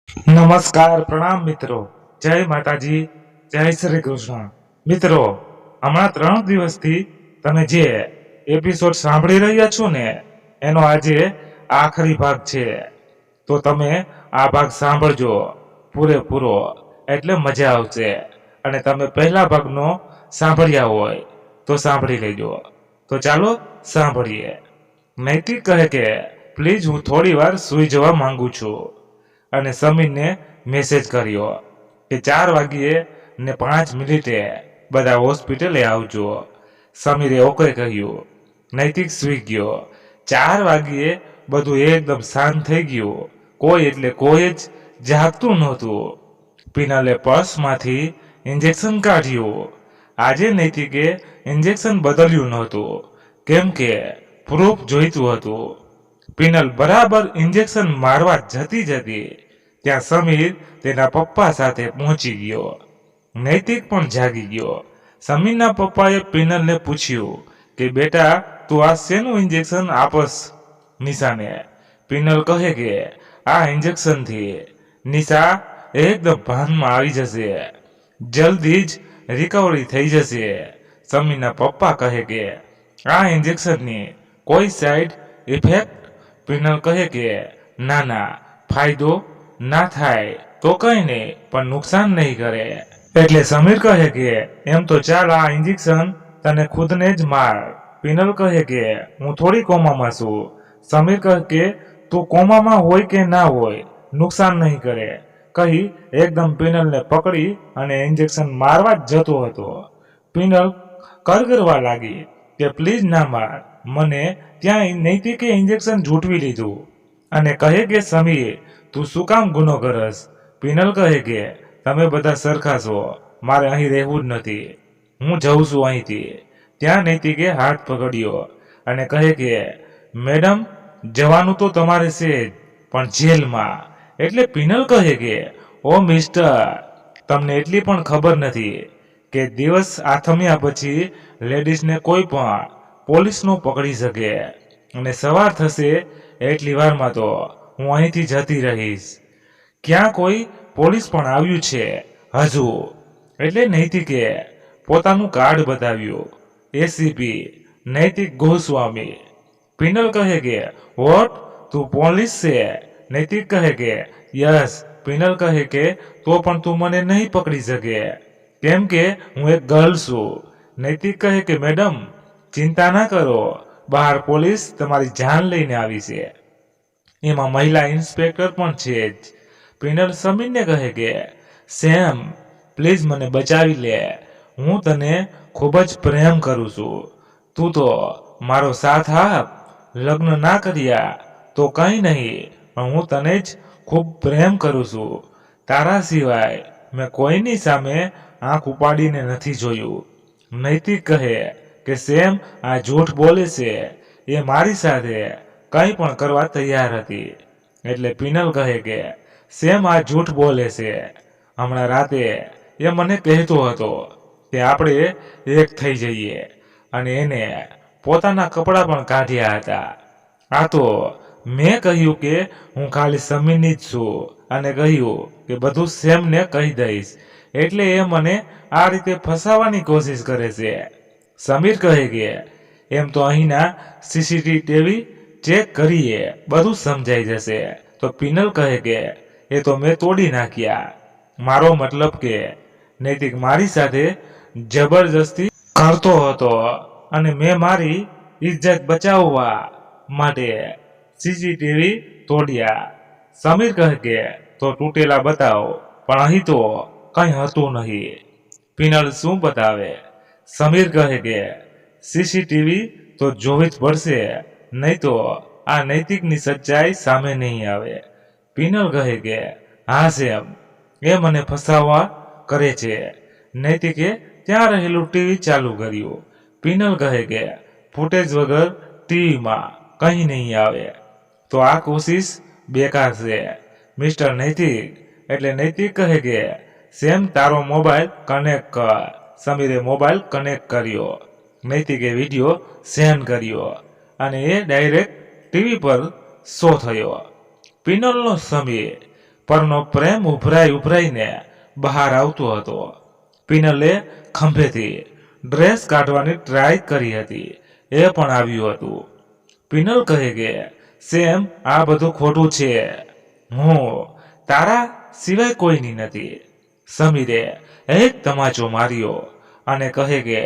નમસ્કાર પ્રણામ મિત્રો, જય માતાજી, જય શ્રી કૃષ્ણ. મિત્રો, હમણાં 3 દિવસથી તમે જે એપિસોડ સાંભળી રહ્યા છો ને એનો આજે આખરી ભાગ છે. તો તમે આ ભાગ સાંભળજો પૂરેપૂરો, એટલે મજા આવશે. અને તમે પહેલા ભાગનો સાંભળ્યા હોય તો સાંભળી લેજો. તો ચાલો સાંભળીએ. નૈતિક કહે કે પ્લીઝ હું થોડી વાર સૂઈ જવા માંગુ છું. અને સમીરને મેસેજ કર્યો કે 4:05 બધા હોસ્પિટલે આવજો. સમીરે ઓકે કહ્યું. નૈતિક સૂઈ ગયો. 4 વાગ્યે બધું એકદમ શાંત થઈ ગયું. કોઈ એટલે કોઈ જ જાગતું નહોતું. પિનલે પર્સમાંથી ઇન્જેક્શન કાઢ્યું. આજે નૈતિકે ઇન્જેક્શન બદલ્યું નહોતું, કેમ કે પ્રૂફ જોઈતું હતું. પિનલ બરાબર ઇન્જેક્શન મારવા જતી ત્યાં સમીર તેના પપ્પા સાથે પહોંચી ગયો. નૈતિક પણ જાગી ગયો. સમીરના પપ્પાએ પિનલને પૂછ્યું કે બેટા, તું આ શેનું ઇન્જેક્શન આપસ નિશાને? પિનલ કહે કે આ ઇન્જેક્શનથી નિશા એકદમ ભાનમાં આવી જશે, જલ્દી જ રિકવરી થઈ જશે. સમીરના પપ્પા કહે કે આ ઇન્જેક્શનની કોઈ સાઈડ ઇફેક્ટ? પિનલ કહે કે ના ના, ફાયદો ના થાય તો કઈ નહીં, પણ નુકસાન નહીં કરે. એટલે સમીર કહે કે એમ તો ચાલ, આ ઇન્જેક્શન તને ખુદને જ માર. પિનલ કહે કે હું થોડી કોમામાં છું. સમીર કહે કે તું કોમામાં હોય કે ના હોય, નુકસાન નહીં કરે કહી એકદમ પિનલને પકડી અને ઇન્જેક્શન મારવા જ જતો હતો. પિનલ કરગરવા લાગી કે પ્લીઝ ના માર મને. ત્યાં નૈતિકે ઇન્જેક્શન ઝૂંટવી લીધું અને કહે કે સમીર, તું શું કામ ગુનો કરસ? પિનલ કહે કે તમે બધા સરખા છો, મારે અહીં રહેવું જ નથી, હું જઉં છું અહીંથી. ત્યાં નૈતિકે હાથ પકડ્યો અને કહે કે મેડમ, જવાનું તો તમારે છે જ, પણ જેલમાં. એટલે પિનલ કહે કે ઓ મિસ્ટર, તમને એટલી પણ ખબર નથી કે દિવસ આથમ્યા પછી લેડીઝને કોઈ પણ પોલીસનો પકડી શકે, અને સવાર થશે એટલી વારમાં તો હું અહીંથી જતી રહીશ. ક્યાં કોઈ પોલીસ પણ આવ્યું છે હજુ? એટલે નૈતિકે પોતાનું કાર્ડ બતાવ્યું. એસીપી નૈતિક ગોસ્વામી. પિનલ કહે કે વોટ, તું પોલીસ છે? નૈતિક કહે કે યસ. પિનલ કહે કે તો પણ તું મને નહીં પકડી શકે, કેમ કે હું એક ગર્લ છું. નૈતિક કહે કે મેડમ, ચિંતા ના કરો, બહાર પોલીસ તમારી જાન લઈને આવી છે, એમાં મહિલા ઇન્સ્પેક્ટર પણ છે જ. પિનલ સમીરને કહે કે સેમ, પ્લીઝ મને બચાવી લે, હું તને ખૂબ જ પ્રેમ કરું છું, તું તો મારો સાથ આપ. લગ્ન ના કર્યા તો કંઈ નહીં, પણ હું તને જ ખૂબ પ્રેમ કરું છું. તારા સિવાય મેં કોઈની સામે આંખ ઉપાડીને નથી જોયું. નૈતિક કહે કે સેમ આ જૂઠ બોલે છે, એ મારી સાથે કંઈ પણ કરવા તૈયાર હતી. એટલે પિનલ કહે કે સેમ આ જૂઠ બોલે છે. હમણાં રાતે એ મને કહેતો હતો કે આપણે એક થઈ જઈએ, અને એને પોતાના કપડાં પણ કાઢ્યા હતા. આ તો મેં કહ્યું કે હું ખાલી સમીરની જ છું, અને કહ્યું કે બધું સેમને કહી દઈશ, એટલે એ મને આ રીતે ફસાવાની કોશિશ કરે છે. સમીર કહે કે એમ તો અહીંના સીસીટીવી ચેક કરીએ, બધું સમજાઈ જશે. તો પિનલ કહે કે એ તો મેં તોડી નાખ્યા. મારો મતલબ કે નૈતિક મારી સાથે જબરજસ્તી કરતો હતો, અને મેં મારી ઇજ્જત બચાવવા માટે સીસીટીવી તોડ્યા. સમીર કહે કે તો તૂટેલા બતાવો, પણ અહીં તો કંઈ હતું નહીં. પિનલ શું બતાવે? સમીર કહે કે સીસીટીવી તો જોવી જ પડશે, નહીં તો આ નૈતિકની સચ્ચાઈ સામે નહીં આવે. પિનલ કહે કે હા સેમ, એ મને ફસાવવા કરે છે. નૈતિકે ત્યાં રહેલું ટીવી ચાલુ કર્યું. પિનલ કહે કે ફૂટેજ વગર ટીવીમાં કંઈ નહીં આવે, તો આ કોશિશ બેકાર છે મિસ્ટર નૈતિક. એટલે નૈતિક કહે કે સેમ તારો મોબાઈલ કનેક્ટ કર. સમીરે મોબાઈલ કનેક્ટ કર્યો. નૈતિકે વિડીયો સેન્ડ કર્યો, અને એ ડાયરેક્ટ ટીવી પર શો થયો. પિનલનો સમીર પરનો પ્રેમ ઉભરાઈને બહાર આવતો હતો. પિનલે ખંભેથી ડ્રેસ કાઢવાની ટ્રાય કરી હતી, એ પણ આવ્યું હતું. પિનલ કહે કે સેમ, આ બધું ખોટું છે, હું તારા સિવાય કોઈની નથી. સમીરે એક તમાચો માર્યો અને કહે કે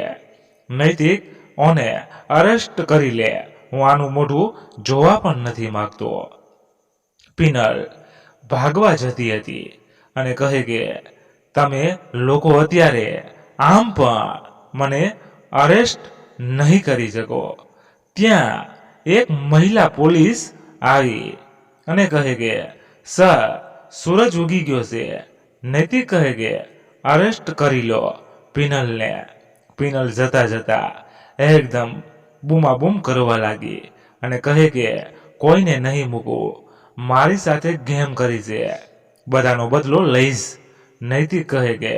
નૈતિક, ઓને અરેસ્ટ કરી લે, હું આનું મોઢું જોવા પણ નથી માંગતો. પિનલ ભાગવા જતી હતી અને કહે કે તમે લોકો અત્યારે આમ પણ મને અરેસ્ટ નહીં કરી શકો. ત્યાં એક મહિલા પોલીસ આવી અને કહે કે સર, સૂરજ ઉગી ગયો છે. નૈતિક કહે કે અરેસ્ટ કરી લો પિનલને. પિનલ જતા જતા એકદમ બૂમાબૂમ કરવા લાગી અને કહે કે કોઈને નહીં મૂકું, મારી સાથે ગેમ કરી છે, બધાનો બદલો લઈશ. નૈતિક કહે કે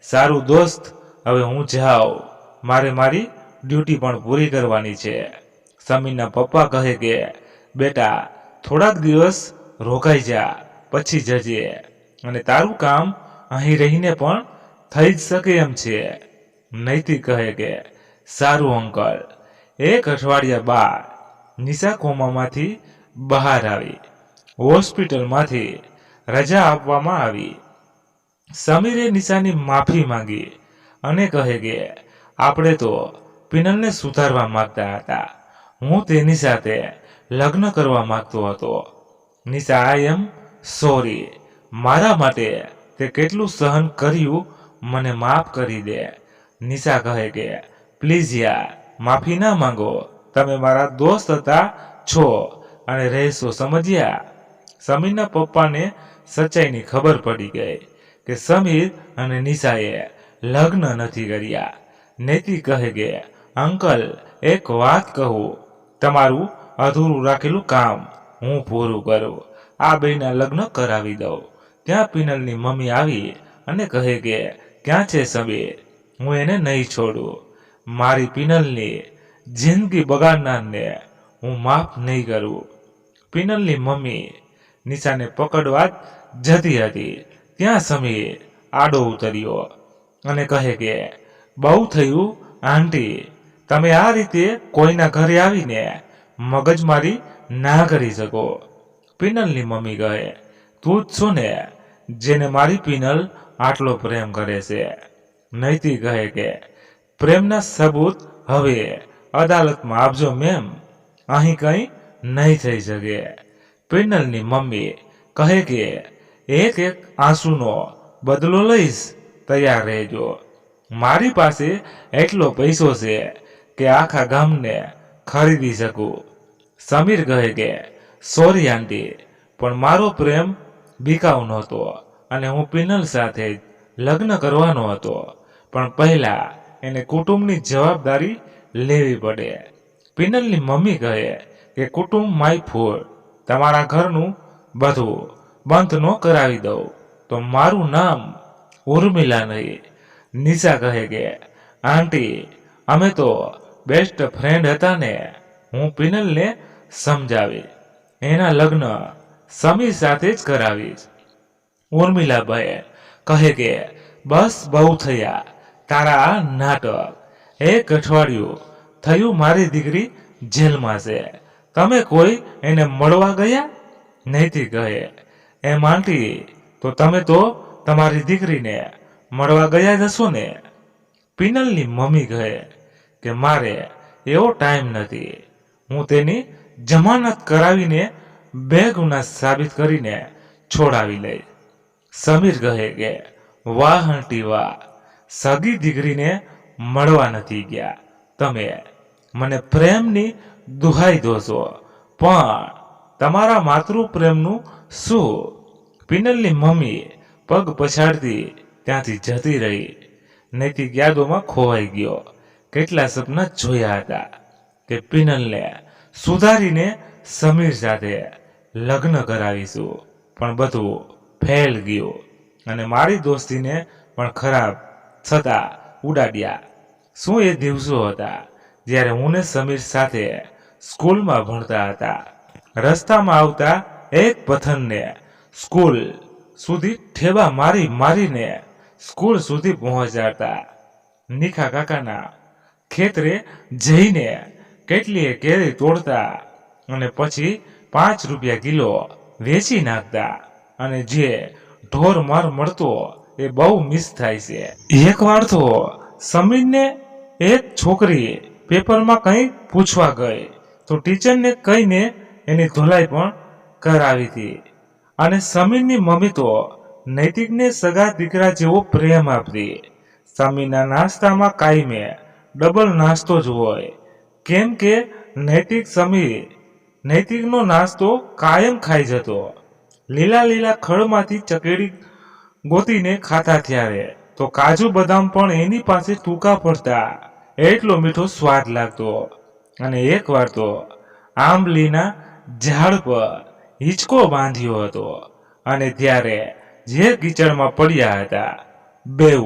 સારું દોસ્ત, હવે હું જાઉં, મારે મારી ડ્યુટી પણ પૂરી કરવાની છે. સમીરના પપ્પા કહે કે બેટા, થોડાક દિવસ રોકાઈ જા, પછી જજે, અને તારું કામ અહીં રહીને પણ થઈ જ શકે એમ છે. નૈતિક કહે કે સારું અંકલ. એક અઠવાડિયા બાદ નિશા કોમામાંથી બહાર આવી. હોસ્પિટલમાંથી રજા આપવામાં આવી. સમીરે નિશાની માફી માંગી અને કહે કે આપણે તો પિનલને સુધારવા માંગતા હતા, હું તેની સાથે લગ્ન કરવા માંગતો હતો. નિશા, આઈ એમ સોરી, મારા માટે તે કેટલું સહન કર્યું, મને માફ કરી દે. નિશા કહે કે પ્લીઝ યાર, માફી ના માંગો, તમે મારા દોસ્ત હતા, છો અને રહેશો, સમજ્યા. સમીરના પપ્પાને સચ્ચાઈની ખબર પડી ગઈ કે સમીર અને નિશાએ લગ્ન નથી કર્યા. નૈતિક કહે કે અંકલ, એક વાત કહું, તમારું અધૂરું રાખેલું કામ હું પૂરું કરું, આ બેના લગ્ન કરાવી દઉં. ત્યાં પિનલની મમ્મી આવી અને કહે કે ક્યાં છે સમીર, હું એને નહીં છોડું. મારી પિનલની જિંદગી બગાડનારને હું માફ નહીં કરું. પિનલની મમ્મી નિશાને પકડવા જતી હતી, ત્યાં સમીર આડો ઉતર્યો અને કહે કે બહુ થયું આંટી, તમે આ રીતે કોઈના ઘરે આવીને મગજમારી ના કરી શકો. પિનલની મમ્મી કહે તું જ છો ને જેને મારી પિનલ આટલો પ્રેમ કરે છે. નૈતિક કહે કે પ્રેમના સબૂત હવે અદાલતમાં આપજો મેમ, અહીં કંઈ નહીં થઈ શકે. પિનલની મમ્મી કહે કે એક એક આંસુનો બદલો લઈશ, તૈયાર રહેજો. મારી પાસે એટલો પૈસો છે કે આખા ગામને ખરીદી શકું. સમીર કહે કે સોરી આંટી, પણ મારો પ્રેમ બિકાઉ નહોતો અને હું પિનલ સાથે જ લગ્ન કરવાનો હતો, પણ પહેલા એને કુટુંબની જવાબદારી લેવી પડે. પિનલની મમ્મી કહે કે કુટુંબ માય ફૂડ, તમારા ઘરનું બધું બંધ ન કરાવી દઉં તો મારું નામ ઉર્મિલા નહીં. નિશા કહે કે આંટી, અમે તો બેસ્ટ ફ્રેન્ડ હતા ને, હું પિનલને સમજાવી એના લગ્ન સમીર સાથે જ કરાવીશ. ઉર્મિલાભાઈ કહે કે બસ બહુ થયા તારા આ નાટક. એક અઠવાડિયું થયું મારી દીકરી જેલમાં છે, તમે કોઈ એને મળવા ગયા? નૈતિક કહે એમ આંટી, તો તમે તો તમારી દીકરીને મળવા ગયા જશો ને. પિનલની મમ્મી કહે કે મારે એવો ટાઈમ નથી, હું તેની જમાનત કરાવીને બે ગુના સાબિત કરીને છોડાવી લઈ. સમીર કહે કે વાહ આંટી વાહ, સગી દીકરીને મળવા નથી ગયા તમે, મને પ્રેમની દુહાઈ દો છો, પણ તમારા માતૃ પ્રેમનું શું? પિનલની મમ્મી પગ પછાડતી ત્યાંથી જતી રહી. નૈતિક યાદોમાં ખોવાઈ ગયો. કેટલા સપના જોયા હતા કે પિનલને સુધારીને સમીર સાથે લગ્ન કરાવીશું, પણ બધું ફેલ ગયું અને મારી દોસ્તીને પણ ખરાબ છતાં ઉડાડ્યા. શું એ દિવસો હતા જ્યારે હું ને સમીર સાથે સ્કૂલમાં ભણતા હતા. રસ્તામાં આવતા એક પથ્થરને સ્કૂલ સુધી ઠેબા મારી મારીને સ્કૂલ સુધી પહોંચાડતા. નીખા કાકાના ખેતરે જઈને કેટલીય કેરી તોડતા અને પછી 5 રૂપિયા કિલો વેચી નાખતા. અને જે ઢોર માર મળતો એ બહુ મિસ થાય છે. એકવાર તો સમીરને એક છોકરી પેપરમાં કંઈ પૂછવા ગઈ તો ટીચરને કહીને એની ધોલાઈ પણ કરાવી હતી. અને સમીરની મમ્મી તો નૈતિકને સગા દીકરા જેવો પ્રેમ આપતી. સમીરના નાસ્તામાં કાયમે ડબલ નાસ્તો જ હોય, કેમ કે નૈતિકનો નાસ્તો કાયમ ખાઈ જતો. લીલા લીલા ખડમાંથી ચકેડી ગોતીને ખાતા ત્યારે તો કાજુ બદામ પણ એની પાસે ટૂંકા પડતા, એટલો મીઠો સ્વાદ લાગતો. અને એકવાર તો આંબલીના ઝાડ પર હિંચકો બાંધ્યો હતો અને ત્યારે જે કીચડમાં પડ્યા હતા બેઉ,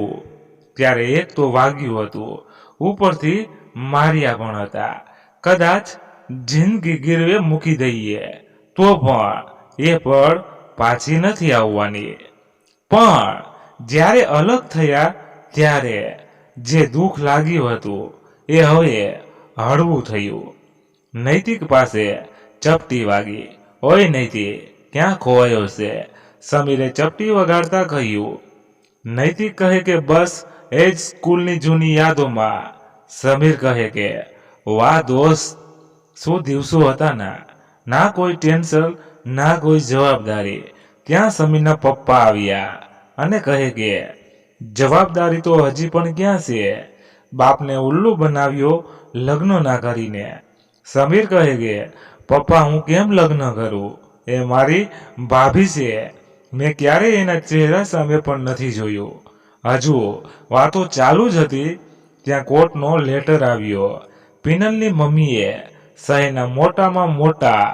ત્યારે એક તો વાગ્યું હતું, ઉપરથી માર્યા પણ હતા. કદાચ જિંદગી ગીરવે મૂકી દઈએ તો પણ એ પળ પાછી નથી આવવાની. પણ જ્યારે અલગ થયા ત્યારે જે દુઃખ લાગ્યું હતું એ હવે હળવું થયું. નૈતિક પાસે ચપટી વાગી. ઓય નૈતિક, ક્યાં ખોવાયો છે? સમીરે ચપટી વગાડતા કહ્યું. નૈતિક કહે કે બસ એ જ સ્કૂલની જૂની યાદોમાં. સમીર કહે કે વાહ દોસ્ત, શું દિવસો હતા ના કોઈ ટેન્શન, ના કોઈ જવાબદારી. ત્યાં સમીરના પપ્પા આવ્યા અને કહે કે જવાબદારી તો હજી પણ ક્યાં છે? બાપને ઉલ્લુ બનાવ્યો લગ્ન ના કરીને. સમીર કહે કે પપ્પા, હું કેમ લગ્ન કરું? એ મારી ભાભી છે. મેં ક્યારેય એના ચહેરા સામે પણ નથી જોયું. હજુ વાતો ચાલુ જ હતી ત્યાં કોર્ટનો લેટર આવ્યો. પિનલની મમ્મીએ શહેરના મોટામાં મોટા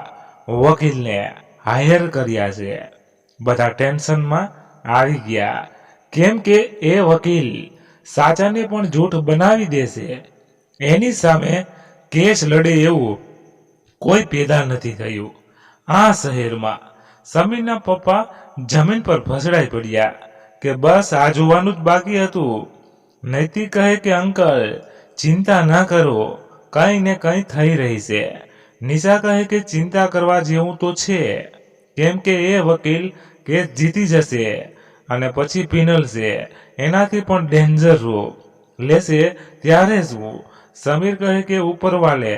વકીલને હાયર કર્યા છે. બધા ટેન્શનમાં આવી ગયા, કેમ કે એ વકીલ સાચાને પણ જૂઠ બનાવી દેશે. એની સામે કેસ લડે એવું કોઈ પેદા નથી થયું આ શહેરમાં. સમીરના પપ્પા જમીન પર ભસડાઈ પડ્યા કે બસ આ જોવાનું જ બાકી હતું. નૈતિક કહે કે અંકલ, ચિંતા ના કરો, કંઈ ને કંઈ થઈ રહી છે. નિશા કહે કે ચિંતા કરવા જેવું તો છે, કેમ કે એ વકીલ કેસ જીતી જશે અને પછી પિનલ છે એનાથી પણ ડેન્જર રૂપ લેશે ત્યારે શું? સમીર કહે કે ઉપર વાલે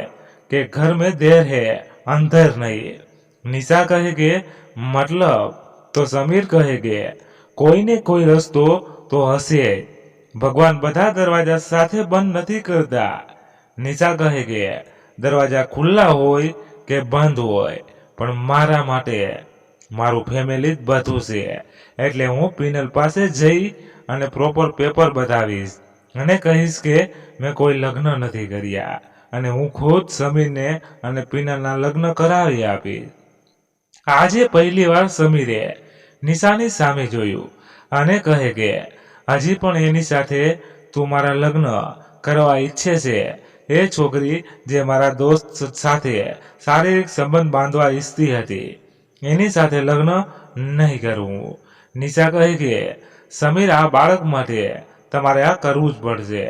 કે ઘર में देर है अंधेर नहीं. નિશા કહે કે મતલબ? તો સમીર કહે કે કોઈને કોઈ રસ્તો તો હશે. ભગવાન બધા દરવાજા સાથે બંધ નથી કરતા. નિશા કહે કે દરવાજા ખુલ્લા હોય કે બંધ હોય, પણ મારા માટે મારું ફેમિલી જ બધું છે. એટલે હું પિનલ પાસે જઈ અને પ્રોપર પેપર બતાવીશ અને કહીશ કે મેં કોઈ લગ્ન નથી કર્યા અને હું ખુદ સમીરને અને પિનલના લગ્ન કરાવી આપીશ. આજે પહેલી વાર સમીરે નિશાની સામે જોયું અને કહે કે હજી પણ એની સાથે તું મારા લગ્ન કરવા ઈચ્છે છે? એ છોકરી જે મારા દોસ્ત સાથે શારીરિક સંબંધ બાંધવા ઈચ્છતી હતી એની સાથે લગ્ન નહીં કરવું. નિશા કહે કે સમીર, આ બાળક માટે તમારે આ કરવું જ પડશે,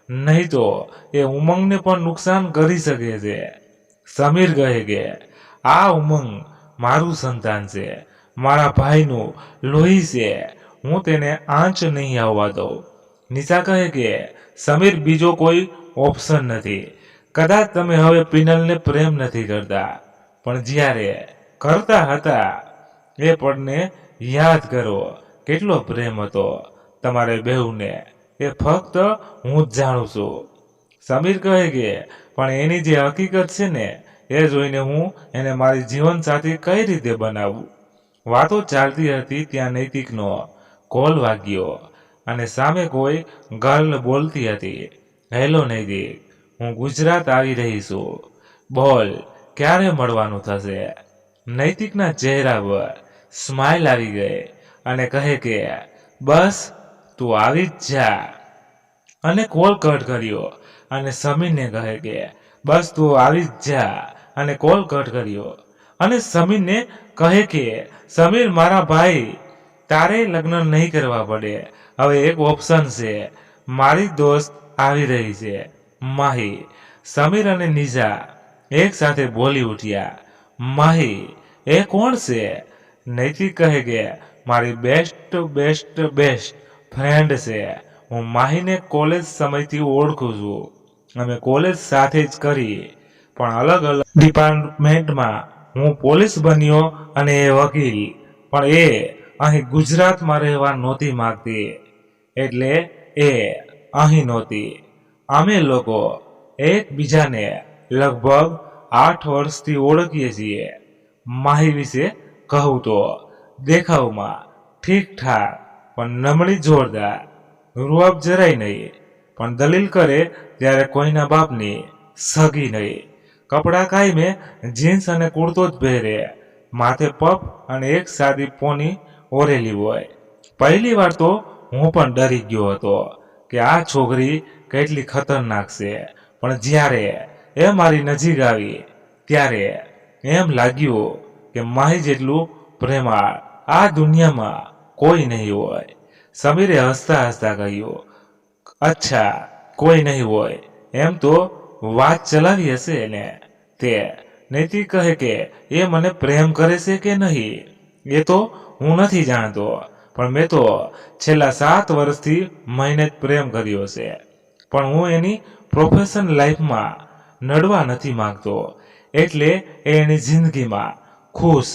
નહીં તો એ ઉમંગને પણ નુકસાન કરી શકે છે. સમીર કહે કે આ ઉમંગ મારું સંતાન છે, મારા ભાઈનું લોહી છે, હું તેને આંચ નહીં આવવા દઉં. નિશા કહે કે સમીર, બીજો કોઈ ઓપ્શન નથી. કદાચ તમે હવે પિનલને પ્રેમ નથી કરતા, પણ જ્યારે કરતા હતા એ પળને યાદ કરો. કેટલો પ્રેમ હતો તમારે બેઉને, એ ફક્ત હું જ જાણું છું. સમીર કહે કે પણ એની જે હકીકત છે ને એ જોઈને હું એને મારી જીવનસાથી કઈ રીતે બનાવું? વાતો ચાલતી હતી ત્યાં નૈતિકનો કોલ વાગ્યો અને સામે કોઈ ગર્લ બોલતી હતી. હેલો નૈતિક, હું ગુજરાત આવી રહી છું, બોલ ક્યારે મળવાનું થશે? નૈતિકના ચહેરા પર સ્માઇલ આવી ગઈ અને કહે કે બસ તું આવી જ જા. અને કોલ કટ કર્યો અને સમીરને કહે કે બસ તું આવી જ જા અને કોલ કટ કર્યો. અને સમીરને કહે કે સમીર મારા ભાઈ, તારે લગ્ન નહીં કરવા પડે. હવે એક ઓપ્શન છે. મારી દોસ્ત આવી રહી છે. માહી. સમીર અને નિશા એક સાથે બોલી ઉઠ્યા. માહી, એ કોણ છે? નૈતિક કહે કે મારી બેસ્ટ બેસ્ટ બેસ્ટ ફ્રેન્ડ છે. હું માહીને કોલેજ સમયથી ઓળખું છું. અમે કોલેજ સાથે જ કરી, પણ અલગ અલગ ડિપાર્ટમેન્ટમાં. હું પોલીસ બન્યો અને એ વકીલ. પણ એ અહીં ગુજરાતમાં રહેવા નહોતી માંગતી, એટલે એ અહીં નહોતી. અમે લોકો એકબીજાને લગભગ 8 વર્ષથી ઓળખીએ છીએ. માહી વિશે કહું તો દેખાવમાં ઠીકઠાક, પણ નમળી જોરદાર. રૂઆબ જરાય નહીં, પણ દલીલ કરે ત્યારે કોઈના બાપની સગી નહીં. કપડાં કાયમે જીન્સ અને કુર્તો જ પહેરે. માથે પફ અને એક સાદી પોની ઓરેલી હોય. પહેલી વાર તો હું પણ ડરી ગયો હતો કે આ છોકરી કેટલી ખતરનાક છે. પણ જ્યારે એ મારી નજીક આવી ત્યારે એમ લાગ્યું કે માહી જેટલું પ્રેમાળ આ દુનિયામાં કોઈ નહીં હોય. સમીરે હસતા હસતા કહ્યું, અચ્છા, કોઈ નહીં હોય એમ તો વાત ચલાવી હશે ને તે. નૈતિક કહે કે એ મને પ્રેમ કરે છે કે નહીં એ તો હું નથી જાણતો, પણ મેં તો છેલ્લા 7 વર્ષથી મહિને જ પ્રેમ કર્યો છે. પણ હું એની પ્રોફેશનલ લાઈફમાં નડવા નથી માંગતો, એટલે એ એની જિંદગીમાં ખુશ,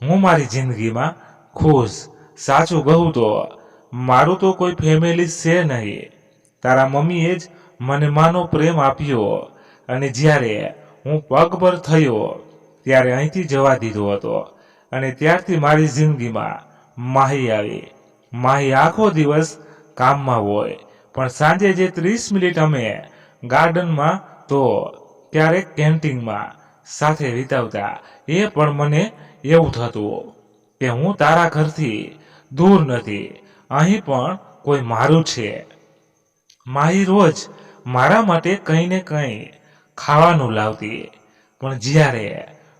હું મારી જિંદગીમાં ખુશ. સાચું કહું તો મારું તો કોઈ ફેમિલી છે નહીં. તારા મમ્મીએ જ મને માનો પ્રેમ આપ્યો, અને જ્યારે હું પગ પર થયો ત્યારે અહીંથી જવા દીધો હતો, અને ત્યારથી મારી જિંદગીમાં માહી આવી. માહી આખો દિવસ કામમાં હોય, પણ સાંજે જે 30 મિનિટ અમે ગાર્ડનમાં તો ક્યારેક કેન્ટીનમાં સાથે વિતાવતા, એ પણ મને એવું થતું કે હું તારા ઘરથી દૂર નથી, અહીં પણ કોઈ મારું છે. માહી રોજ મારા માટે કંઈ ને કંઈ ખાવાનું લાવતી, પણ જ્યારે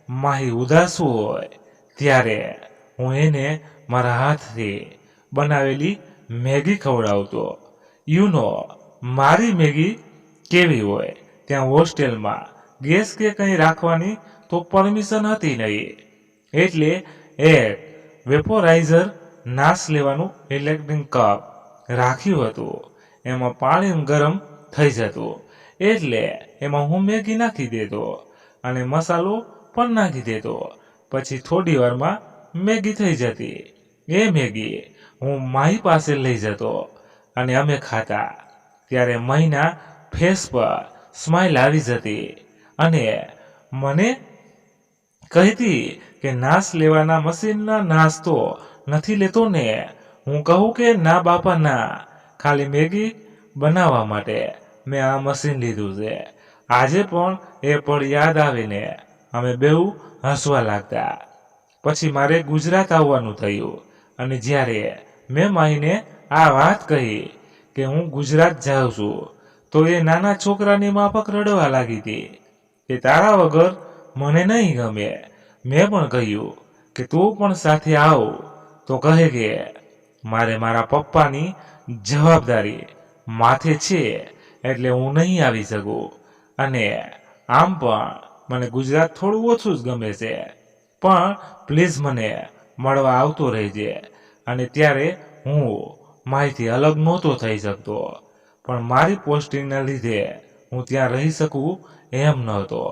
માહી ઉદાસ હોય ત્યારે હું એને મારા હાથથી બનાવેલી મેગી ખવડાવતો. મારી મેગી કેવી હોય, ત્યાં હોસ્ટેલમાં ગેસ કે કંઈ રાખવાની તો પરમિશન હતી નહીં, એટલે એક વેપોરાઇઝર નાશ લેવાનું ઇલેક્ટ્રિક કપ રાખ્યું હતું. એમાં પાણી ગરમ થઈ જતું, એટલે એમાં હું મેગી નાખી દેતો અને મસાલો પણ નાખી દેતો. પછી થોડી વારમાં મેગી થઈ જતી. એ મેગી હું માહી પાસે લઈ જતો અને અમે ખાતા. ત્યારે મહિના ફેસ પર સ્માઇલ આવી જતી અને મને કહેતી કે નાશ લેવાના મશીનના નાશ તો નથી લેતો ને. હું કહું કે ના બાપા ના, ખાલી મેગી બનાવવા માટે મેં આ મશીન લીધું છે. આજે પણ એ પળ યાદ આવીને અમે બેઉ હસવા લાગતા. પછી મારે ગુજરાત આવવાનું થયું, અને જ્યારે મેં માહીને આ વાત કહી કે હું ગુજરાત જાઉં છું, તો એ નાના છોકરાની માફક રડવા લાગી હતી કે તારા વગર મને નહીં ગમે. મેં પણ કહ્યું કે તું પણ સાથે આવ, તો કહે કે મારે મારા પપ્પાની જવાબદારી માથે છે, એટલે હું નહીં આવી શકું. અને આમ પણ મને ગુજરાત થોડું ઓછું જ ગમે છે, પણ પ્લીઝ મને મળવા આવતો રહેજે. અને ત્યારે હું માહિતી અલગ નહોતો થઈ શકતો, પણ મારી પોસ્ટિંગના લીધે હું ત્યાં રહી શકું એમ નહોતો.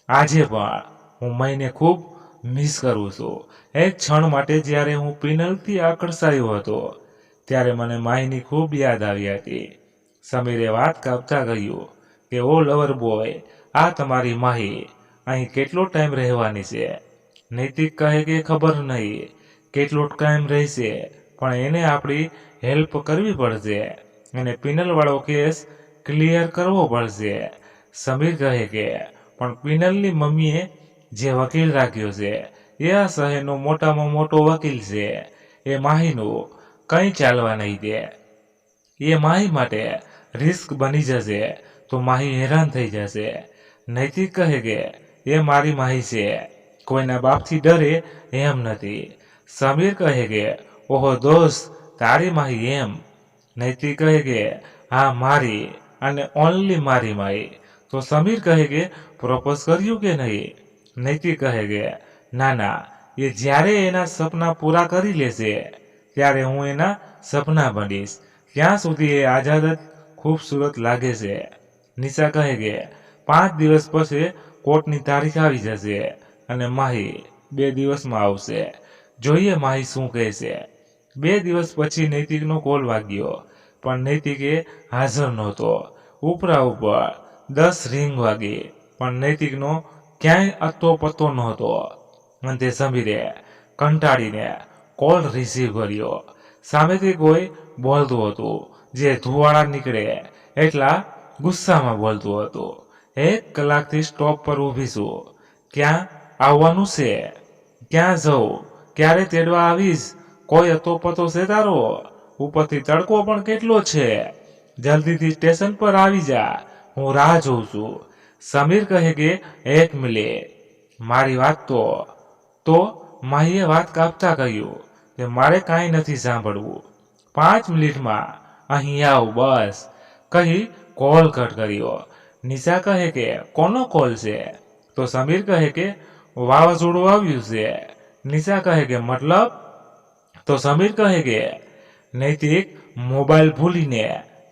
આજે પણ હું મહિને ખૂબ મિસ કરું છું. એક ક્ષણ માટે જ્યારે હું પિનલથી આકર્ષાયો હતો ત્યારે મને માહીની ખૂબ યાદ આવી હતી. સમીરે વાત કાપતા કહ્યું કે ઓ લવર બોય, આ તમારી માહી અહીં કેટલો ટાઈમ રહેવાની છે? નૈતિક કહે કે ખબર નહીં કેટલો ટાઈમ રહેશે, પણ એને આપણી હેલ્પ કરવી પડશે અને પિનલવાળો કેસ ક્લિયર કરવો પડશે. સમીર કહે કે પણ પિનલની મમ્મીએ જે વકીલ રાખ્યો છે એ આ શહેરનો મોટામાં મોટો વકીલ છે. એ માહીનું કંઈ ચાલવા નહીં દે. એ માહી માટે રિસ્ક બની જશે તો માહી હેરાન થઈ જશે. નૈતિક કહે કે એ મારી માહી છે, કોઈના બાપથી ડરે એમ નથી. સમીર કહે કે ઓહો દોસ્ત, તારી માહી એમ? નૈતિક કહે કે હા મારી, અને ઓનલી મારી માઈ. તો સમીર કહે કે પ્રપોઝ કર્યું કે નહીં? નૈતિક કહે કે ના ના, એ જ્યારે એના સપના પૂરા કરી લેશે ત્યારે હું એના સપના બનીશ. ત્યાં સુધી એ આઝાદ જ ખૂબસૂરત લાગે છે. નિશા કહે કે 5 દિવસ પછી કોર્ટની તારીખ આવી જશે અને માહી 2 દિવસમાં આવશે. જોઈએ માહી શું કહે છે. 2 દિવસ પછી નૈતિકનો કોલ વાગ્યો, પણ નૈતિકે હાજર નહોતો. ઉપરા ઉપર 10 રિંગ વાગી, પણ નૈતિકનો ક્યાંય અતો પતો નહોતો. અંતે સમીરે કંટાળીને કોલ રિસીવ કર્યો. સામેથી કોઈ બોલતું હતું જે ધુવાળા નીકળે એટલા ગુસ્સામાં બોલતું હતું. 1 કલાકથી સ્ટોપ પર ઊભી છું. ક્યાં આવવાનું છે? ક્યાં જવું? ક્યારે તેડવા આવીશ? કોઈ અતો પતો છે તારો? ઉપરથી તડકો પણ કેટલો છે. જલ્દીથી સ્ટેશન પર આવી જા, હું રાહ જોઉં છું. સમીર કહે કે 1 મિનિટ, મારી વાત તો માહીએ વાત કાપતા કહ્યું કે મારે કાંઈ નથી સાંભળવું. 5 મિનિટમાં અહીં આવ બસ, કહી કોલ કટ કર્યો. નિશા કહે કે કોનો કોલ છે? તો સમીર કહે કે વાવાઝોડું આવ્યું છે. નિશા કહે કે મતલબ? તો સમીર કહે કે નૈતિક મોબાઈલ ભૂલીને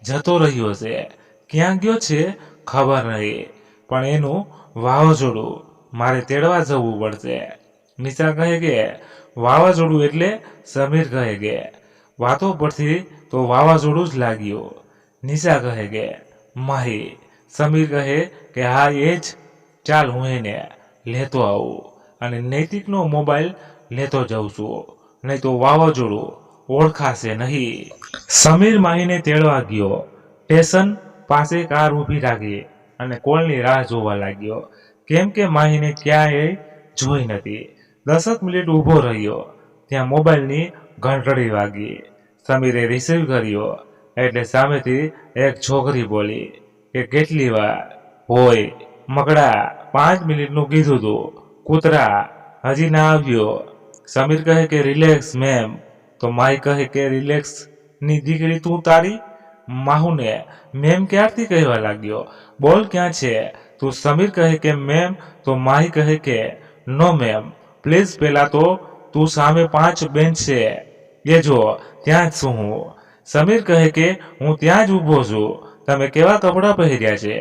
જતો રહ્યો છે. ક્યાં ગયો છે ખબર નહીં, પણ એનું વાવાઝોડું મારે તેડવા જવું પડશે. નિશા કહે કે વાવાઝોડું એટલે? સમીર કહે કે વાતો પરથી તો વાવાઝોડું જ લાગ્યું. નિશા કહે કે માહી. સમીર કહે કે હા એ જ. ચાલ હું એને લેતો આવું અને નૈતિકનો મોબાઈલ લેતો જાઉં છું, નહીં તો વાવાઝોડું ઓળખાશે નહીં. સમીર માહીને તેડવા ગયો. સ્ટેશન પાસે કાર ઊભી રાખી અને કોલની રાહ જોવા લાગ્યો, કેમ કે માહીને ક્યાંય જોઈ નથી. 10 મિનિટ ઊભો રહ્યો. ત્યાં મોબાઈલની ઘંટડી વાગી. સમીરે રિસીવ કર્યો એટલે સામેથી એક છોકરી બોલી કે કેટલી વાર હોય મકડા, 5 મિનિટનું કીધું તું, કૂતરા હજી ના આવ્યો. સમીર કહે કે રિલેક્સ મેમ. તો માહી કહે કે રિલેક્સ ની દીકરી તું તારી માહુને મેમ ક્યારથી કહેવા લાગ્યો? બોલ ક્યાં છે તું? સમીર કહે કે મેમ. તો માહી કહે કે નો મેમ, પ્લીઝ પહેલા તો તું સામે 5 બેન્ચ છે એ જો, ત્યાં જ છું હું. સમીર કહે કે હું ત્યાં જ ઊભો છું. તમે કેવા કપડાં પહેર્યા છે?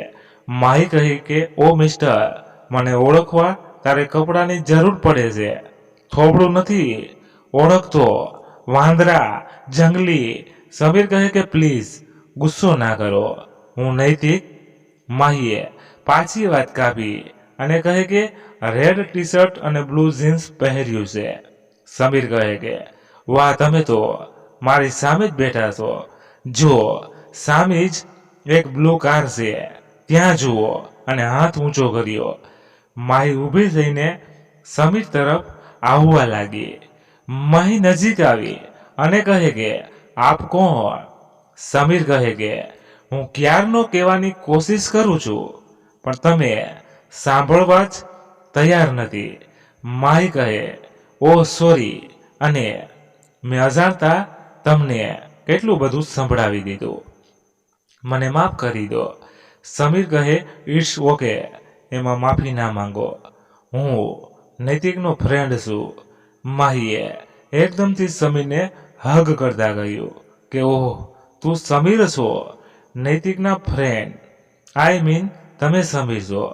માહી કહે કે ઓ મિસ્ટર, મને ઓળખવા તારે કપડાની જરૂર પડે છે. થોબડું નથી ઓળખતો, વાંદરા, જંગલી. સમીર કહે કે પ્લીઝ ગુસ્સો ના કરો, હું નૈતિક. માહીએ પાછી વાત કાપી અને કહે કે રેડ ટી શર્ટ અને બ્લુ જીન્સ પહેર્યું છે. સમીર કહે કે વાહ, તમે તો મારી સામે જ બેઠા છો. જો સામે જ એક બ્લુ કાર છે, ત્યાં જુઓ, અને હાથ ઊંચો કર્યો. માહી ઊભી થઈને સમીર તરફ આવવા લાગી. માહી નજીક આવી અને કહે કે આપ કોણ? સમીર કહે કે હું ક્યારનો કહેવાની કોશિશ કરું છું, પણ તમે સાંભળવા જ તૈયાર નથી. માહી કહે ઓ સોરી, અને મેં અજાણતા તમને કેટલું બધું સંભળાવી દીધું, મને માફ કરી દો. સમીર કહે ઇટ્સ ઓકે, એમાં માફી ના માંગો, હું નૈતિકનો ફ્રેન્ડ છું. માહીએ એકદમથી સમીરને હગ કરતા કહ્યું કે ઓહ, તું સમીર છો, નૈતિકના ફ્રેન્ડ? આઈ મીન તમે સમીર છો?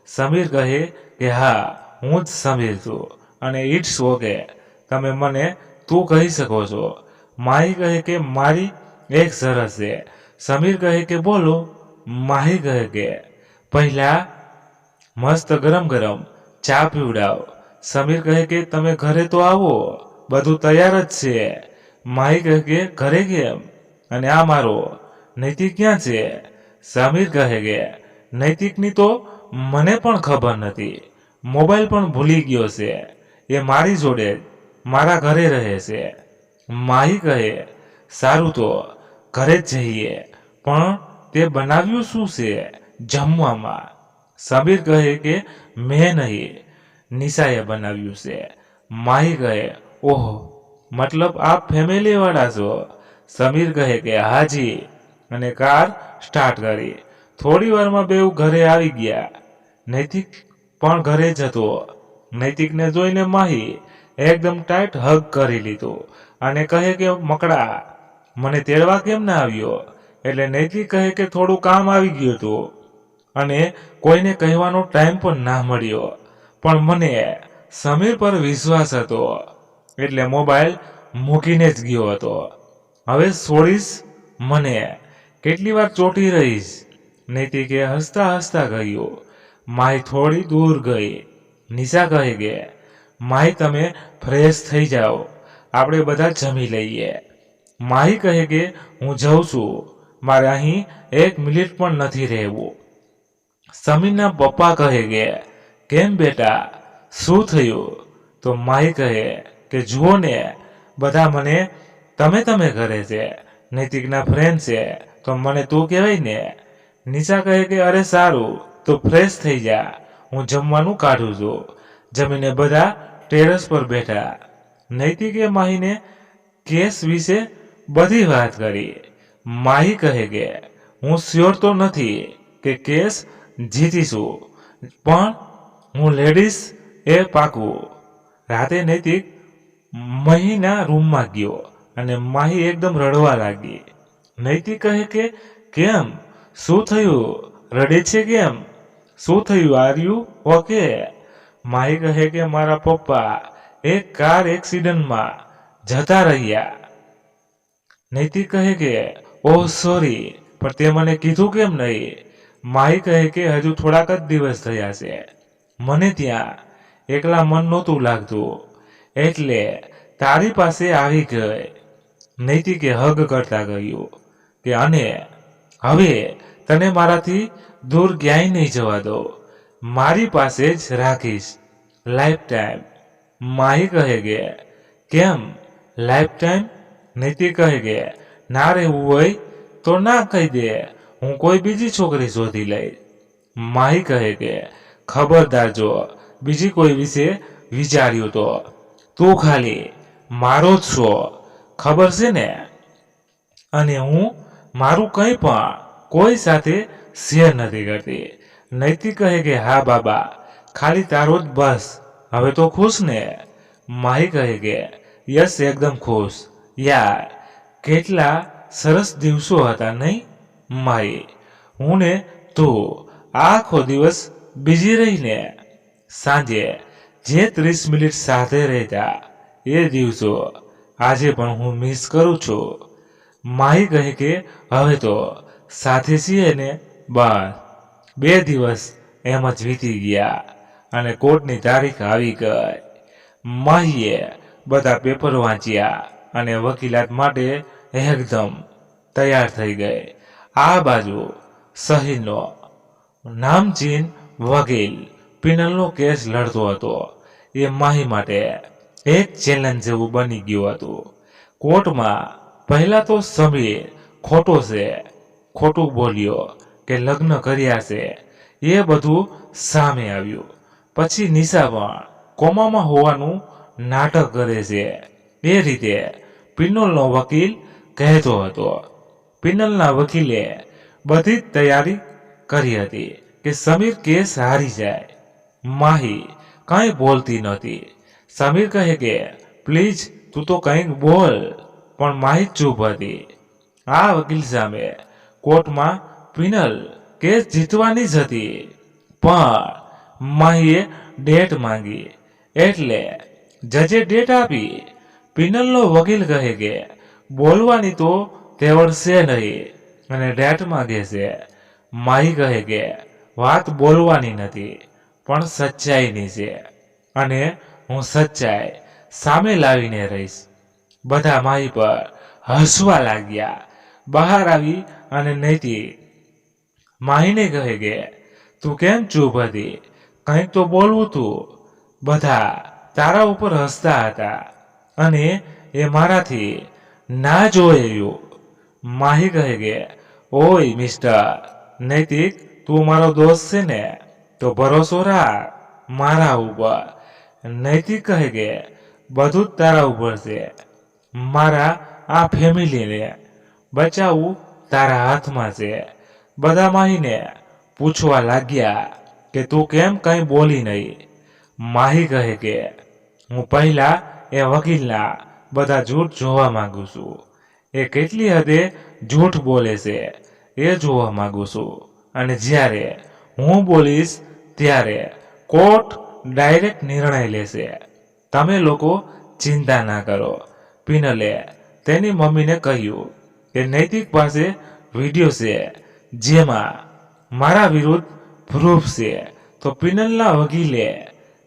સમીર કહે કે હા, હું જ સમીર છું, અને ઇટ્સ ઓકે, તમે મને તું કહી શકો છો. માહી કહે કે મારી એક શરત છે. સમીર કહે કે બોલો. માહી કહે કે પહેલા મસ્ત ગરમ ગરમ ચા પીવડાવ. સમીર કહે કે તમે ઘરે તો આવો, બધું તૈયાર જ છે. માહી કહે કે ઘરે કેમ? અને આ મારો નૈતિક ક્યાં છે? સમીર કહે કે નૈતિકની તો મને પણ ખબર નથી, મોબાઈલ પણ ભૂલી ગયો છે. એ મારી જોડે મારા ઘરે રહે છે. માહી કહે સારું, તો ઘરે જ જઈએ, પણ તે બનાવ્યું શું છે જમવામાં? સમીર કહે કે મેં નહીં, નિશાએ બનાવ્યું છે. માહી કહે ઓહ, મતલબ આપ ફેમિલી વાળા છો? સમીર કહે કે હાજી, અને કાર સ્ટાર્ટ કરી. થોડી વારમાં બેઉ ઘરે આવી ગયા. નૈતિક પણ ઘરે જ હતો. નૈતિકને જોઈને માહી એકદમ ટાઈટ હગ કરી લીધો અને કહે કે મકડા, મને તેડવા કેમ ના આવ્યો? એટલે નૈતિક કહે કે થોડું કામ આવી ગયું હતું અને કોઈને કહેવાનો ટાઈમ પણ ના મળ્યો, પણ મને સમીર પર વિશ્વાસ હતો એટલે મોબાઈલ મૂકીને જ ગયો હતો. હવે છોડીશ મને? કેટલી વાર ચોટી રહીશ? નૈતિકે હસતા હસતા કહ્યું. માહી થોડી દૂર ગઈ. નિશા કહે કે માહી તમે ફ્રેશ થઈ જાઓ, આપણે બધા જમી લઈએ. માહી કહે કે હું જઉં છું, મારે અહીં 1 મિનિટ પણ નથી રહેવું. સમીરના પપ્પા કહે કે કેમ બેટા, શું થયું? તો માહી કહે કે જુઓ ને, બધા મને તમે કરે છે. નૈતિકના ફ્રેન્ડ છે તો મને તું કહેવાય ને. નિશા કહે કે અરે સારું, તો ફ્રેશ થઈ જા, હું જમવાનું કાઢું છું. જમીને બધા ટેરેસ પર બેઠા. નૈતિકે માહીને કેસ વિશે બધી વાત કરી. માહી કહે કે હું શ્યોર તો નથી કે કેસ જીતીશું, પણ હું લેડીઝ એ પાકું. રાતે નૈતિક મહીના રૂમમાં ગયો અને માહી એકદમ રડવા લાગી. નૈતિક કહે કે કેમ, શું થયું? રડે છે કેમ? શું થયું? Are you okay? માહી કહે કે મારા પપ્પા એક કાર એક્સિડન્ટમાં જતા રહ્યા. નૈતિક કહે કે ઓહ સોરી, પણ તે મને કીધું કેમ નહીં? માહી કહે કે હજુ થોડાક જ દિવસ થયા છે, મને ત્યાં એકલા મન નહોતું લાગતું એટલે તારી પાસે આવી ગઈ. નૈતિકે હગ કરતા કહ્યું કે અને હવે તને મારાથી દૂર ક્યાંય નહીં જવા દો, મારી પાસે જ રાખીશ લાઈફ ટાઈમ. માહી કહે કે કેમ લાઈફ ટાઈમ? નૈતિક કહે કે ના રહેવું હોય તો ના કહી દે, હું કોઈ બીજી છોકરી શોધી લઈશ. માહી કહે કે ખબરદાર જો બીજી કોઈ વિશે વિચાર્યું તો તું ખાલી મારો જ છો, ખબર છે ને? અને હું મારું કંઈ પણ કોઈ સાથે શેર નથી કરતી. નૈતિક કહે કે હા બાબા, ખાલી તારો જ બસ. હવે તો ખુશ ને? માહી કહે કે યસ, એકદમ ખુશ. યાર કેટલા સરસ દિવસો હતા નહીં? માહી હું ને તું આખો દિવસ બીજી રહીને સાંજે જે 30 મિનિટ સાથે રહેતા એ દિવસો આજે પણ હું મિસ કરું છું. માહી કહે કે હવે તો સાથે છીએ ને, બસ 2 દિવસ એમ જ વીતી ગયા અને કોર્ટની તારીખ આવી ગઈ. માહીએ બધા પેપર વાંચ્યા અને વકીલાત માટે એકદમ તૈયાર થઈ ગઈ. આ બાજુ શહીનો નામચીન વકીલ પિનલનો કેસ લડતો હતો. એ માહી માટે એક ચેલેન્જ જેવું બની ગયું હતું. કોર્ટમાં પહેલા તો સમીર ખોટું બોલ્યો કે લગ્ન કર્યા છે, એ બધું સામે આવ્યું. પછી નિશા પણ કોમામાં હોવાનું નાટક કરે છે, એ રીતે પિનલનો વકીલ કહેતો હતો. પિનલના વકીલે બધી જ તૈયારી કરી હતી કે સમીર કેસ હારી જાય. માહી કંઈ બોલતી નહોતી. સમીર કહે કે પ્લીઝ તું તો કંઈક બોલ, પણ માહી ચૂપ હતી. આ વકીલ સામે કોર્ટમાં પિનલ કેસ જીતવાની જ હતી, પણ માહીએ ડેટ માંગી એટલે જજે ડેટ આપી. પિનલનો વકીલ કહે કે બોલવાની તો તેવડ છે નહીં અને ડેટ માંગે છે. માહી કહે કે વાત બોલવાની નથી પણ સચ્ચાઈની છે અને હું સચ્ચાઈ સામે લાવીને રહીશ. બધા માહી પર હસવા લાગ્યા. બહાર આવી અને નૈતિક માહીને કહે કે તું કેમ ચૂપ હતી? કંઈક તો બોલવું તું. બધા તારા ઉપર હસતા હતા અને એ મારાથી ના જોયું. માહી કહે કે ઓય મિસ્ટર નૈતિક, તું મારો દોસ્ત છે ને, તો ભરોસો રાખ મારા ઉપર. નૈતિક કહે કે બધું જ તારા ઉપર છે, મારા આ ફેમિલીને બચાવવું તારા હાથમાં છે. બધા માહીને પૂછવા લાગ્યા કે તું કેમ કંઈ બોલી નહીં. માહી કહે કે હું પહેલા એ વકીલના બધા જૂઠ જોવા માંગુ છું. એ કેટલી હદે જૂઠ બોલે છે એ જોવા માંગુ છું. અને જ્યારે હું બોલીશ ત્યારે કોર્ટ ડાયરેક્ટ નિર્ણય લેશે. તમે લોકો ચિંતા ના કરો. પિનલે તેની મમ્મીને કહ્યું કે નૈતિક પાસે વિડીયો છે જેમાં મારા વિરુદ્ધ પ્રૂફ છે. તો પિનલના વકીલે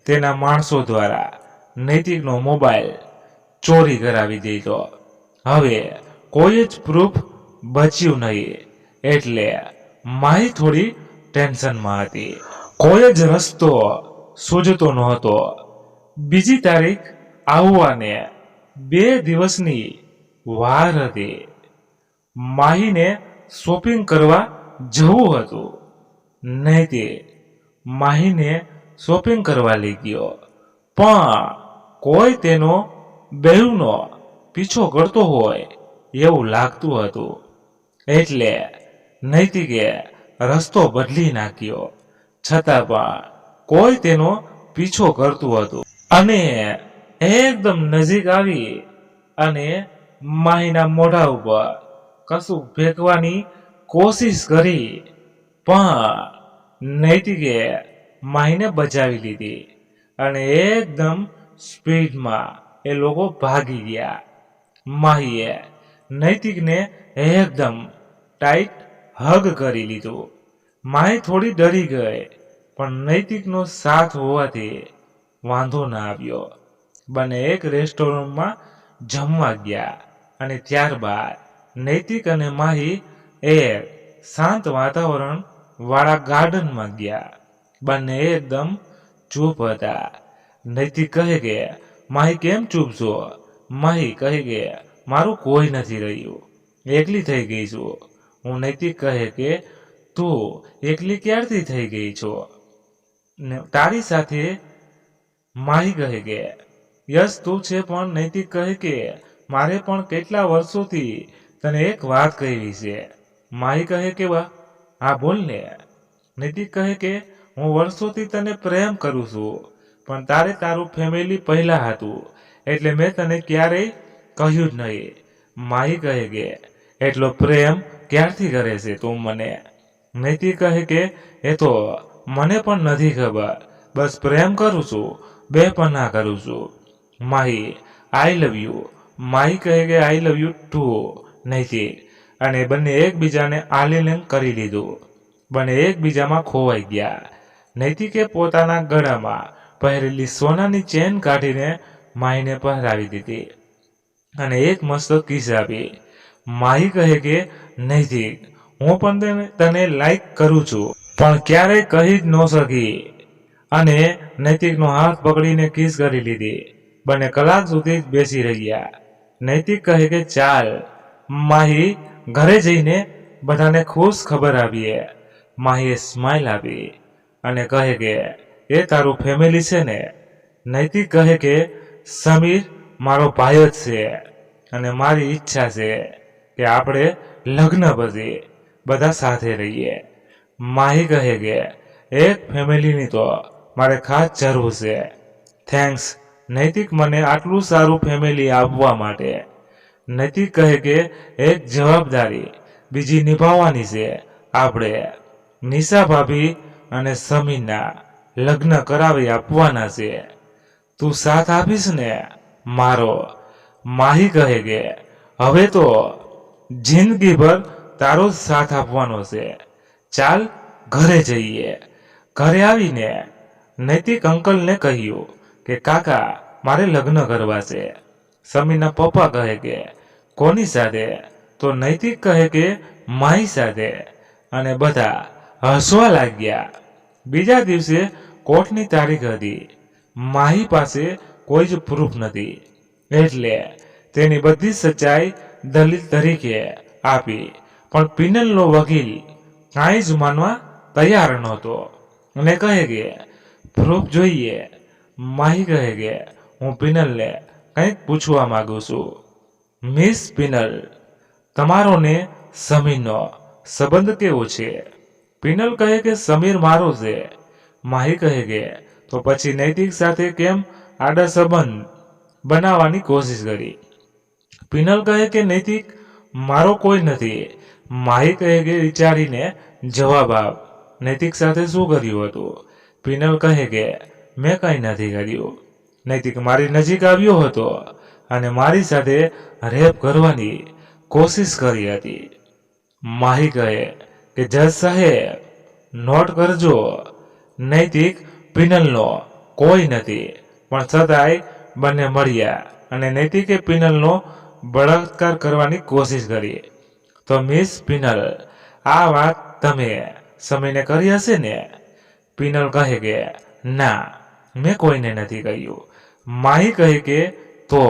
તેના માણસો દ્વારા નૈતિકનો મોબાઈલ ચોરી કરાવી દીધો. હવે કોઈ જ પ્રૂફ બચ્યું નહીં. એટલે માહી થોડી ટેન્શનમાં હતી. કોઈ જ રસ્તો સૂઝતો નહોતો. બીજી તારીખ આવવાને 2 દિવસની વાર હતી. માહીને શોપિંગ કરવા જવું હતું. નૈતિક માહીને શોપિંગ કરવા લઈ ગયો, પણ કોઈ તેનો બહેવનો પીછો કરતો હોય એવું લાગતું હતું. એટલે નૈતિકે રસ્તો બદલી નાખ્યો. છતાં પણ કોઈ તેનો પીછો કરતું હતું અને એકદમ નજીક આવી અને માહીના મોઢા ઉપર કશું ફેંકવાની કોશિશ કરી, પણ નૈતિકે માહીને બચાવી લીધી અને એકદમ સ્પીડમાં એ લોકો ભાગી ગયા. માહીએ નૈતિકને એકદમ ટાઈટ હગ કરી લીધું. માહી થોડી ડરી ગઈ, પણ નૈતિકનો સાથ હોવાથી વાંધો ના આવ્યો. બંને એક રેસ્ટોરન્ટમાં જમવા ગયા અને ત્યારબાદ નૈતિક અને માહી એક શાંત વાતાવરણ વાળા ગાર્ડનમાં ગયા. બંને એકદમ ચૂપ હતા. નૈતિક કહે કે માહી કેમ ચૂપ છો? માહી કહે કે મારું કોઈ નથી રહ્યું, એકલી થઈ ગઈ છું હું. નૈતિક કહે કે તું એકલી ક્યારથી થઈ ગઈ છો ને તારી સાથે? માહી કહે કે યસ તું છે, પણ નૈતિક કહે કે મારે પણ કેટલા વર્ષોથી તને એક વાત કહેવી છે. માહી કહે કે વાહ, હા બોલ ને. નૈતિક કહે કે હું વર્ષોથી તને પ્રેમ કરું છું, પણ તારે તારું ફેમિલી પહેલા હતું એટલે મેં તને ક્યારેય કહ્યું જ નહીં. માહી કહે કે એટલો પ્રેમ ક્યારથી કરે છે તું મને? નૈતિક કહે કે એ તો મને પણ નથી ખબર, બસ પ્રેમ કરું છું, બેપનાહ કરું છું. માહી આઈ લવ યુ. માહી કહે કે આઈ લવ યુ ટુ નૈતિક. અને બંને એકબીજાને આલિંગન કરી લીધું. બંને એકબીજામાં ખોવાઈ ગયા. નૈતિકે પોતાના ગળામાં પહેરેલી સોનાની ચેન કાઢીને માહીને પહેરાવી દીધી અને એક મસ્ત કિસ આપી. માહી કહે કે નૈતિક હું પણ તને લાઈક કરું છું, પણ ક્યારેય કહી જ ન શકી. અને નૈતિકનો હાથ પકડીને કિસ કરી લીધી. બંને કલાક સુધી જ બેસી રહ્યા. નૈતિક કહે કે ચાલ માહી ઘરે જઈને બધાને ખુશ ખબર આપીએ. માહીએ સ્માઇલ આપી અને કહે કે એ તારું ફેમિલી છે ને? નૈતિક કહે કે સમીર મારો ભાઈ જ છે અને મારી ઈચ્છા છે કે આપણે લગ્ન પછી બધા સાથે રહીએ. માહી કહે કે એક ફેમિલીની તો મારે ખાસ જરૂર છે. થેન્ક્સ નૈતિક મને આટલું સારું ફેમિલી આપવા માટે. નૈતિક કહે કે એક જવાબદારી બીજી નિભાવવાની છે આપણે. નિશા ભાભી અને સમીરના લગ્ન કરાવી આપવાના છે. તું સાથ આપીશ ને મારો? માહી કહે કે હવે તો જિંદગીભર તારો જ સાથ આપવાનો છે. ચાલ ઘરે જઈએ. ઘરે આવીને નૈતિક અંકલને કહ્યું કે કાકા મારે લગ્ન કરવા છે. સમીરના પપ્પા કહે કે કોની સાથે? તો નૈતિક કહે કે માહી સાથે. અને બધા હસવા લાગ્યા. બીજા દિવસે કોર્ટની તારીખ હતી. માહી પાસે કોઈ જ પ્રૂફ નથી એટલે તેની બધી સચ્ચાઈ દલીલ તરીકે આપી. પણ પિનલનો વકીલ કાંઈ જ માનવા તૈયાર નહોતો અને કહે કે પ્રૂફ જોઈએ. માહી કહે કે હું પિનલને કંઈક પૂછવા માંગુ છું. મિસ પિનલ, તમારો ને સમીરનો સંબંધ કેવો છે? પિનલ કહે કે સમીર મારો છે. માહી કહે કે તો પછી નૈતિક સાથે કેમ આડા સંબંધ બનાવવાની કોશિશ કરી? પિનલ કહે કે નૈતિક મારો કોઈ નથી. માહી કહે કે વિચારીને જવાબ આપ. નૈતિક સાથે શું કર્યું હતું? પિનલ કહે કે મેં કંઈ નથી કર્યું. નૈતિક મારી નજીક આવ્યો હતો અને મારી સાથે રેપ કરવાની કોશિશ કરી હતી. માહી કહે કે જજ સાહેબ નોટ કરજો, નૈતિક પિનલનો કોઈ નથી, પણ છતાંય બંને મળ્યા અને નૈતિકે પિનલનો બળાત્કાર કરવાની કોશિશ કરી. તો મિસ પિનલ, આ વાત તમે સમીરને કરી હશે ને? પિનલ કહે કે ના, મેં કોઈને નથી કહ્યું. માહી કહે કે તો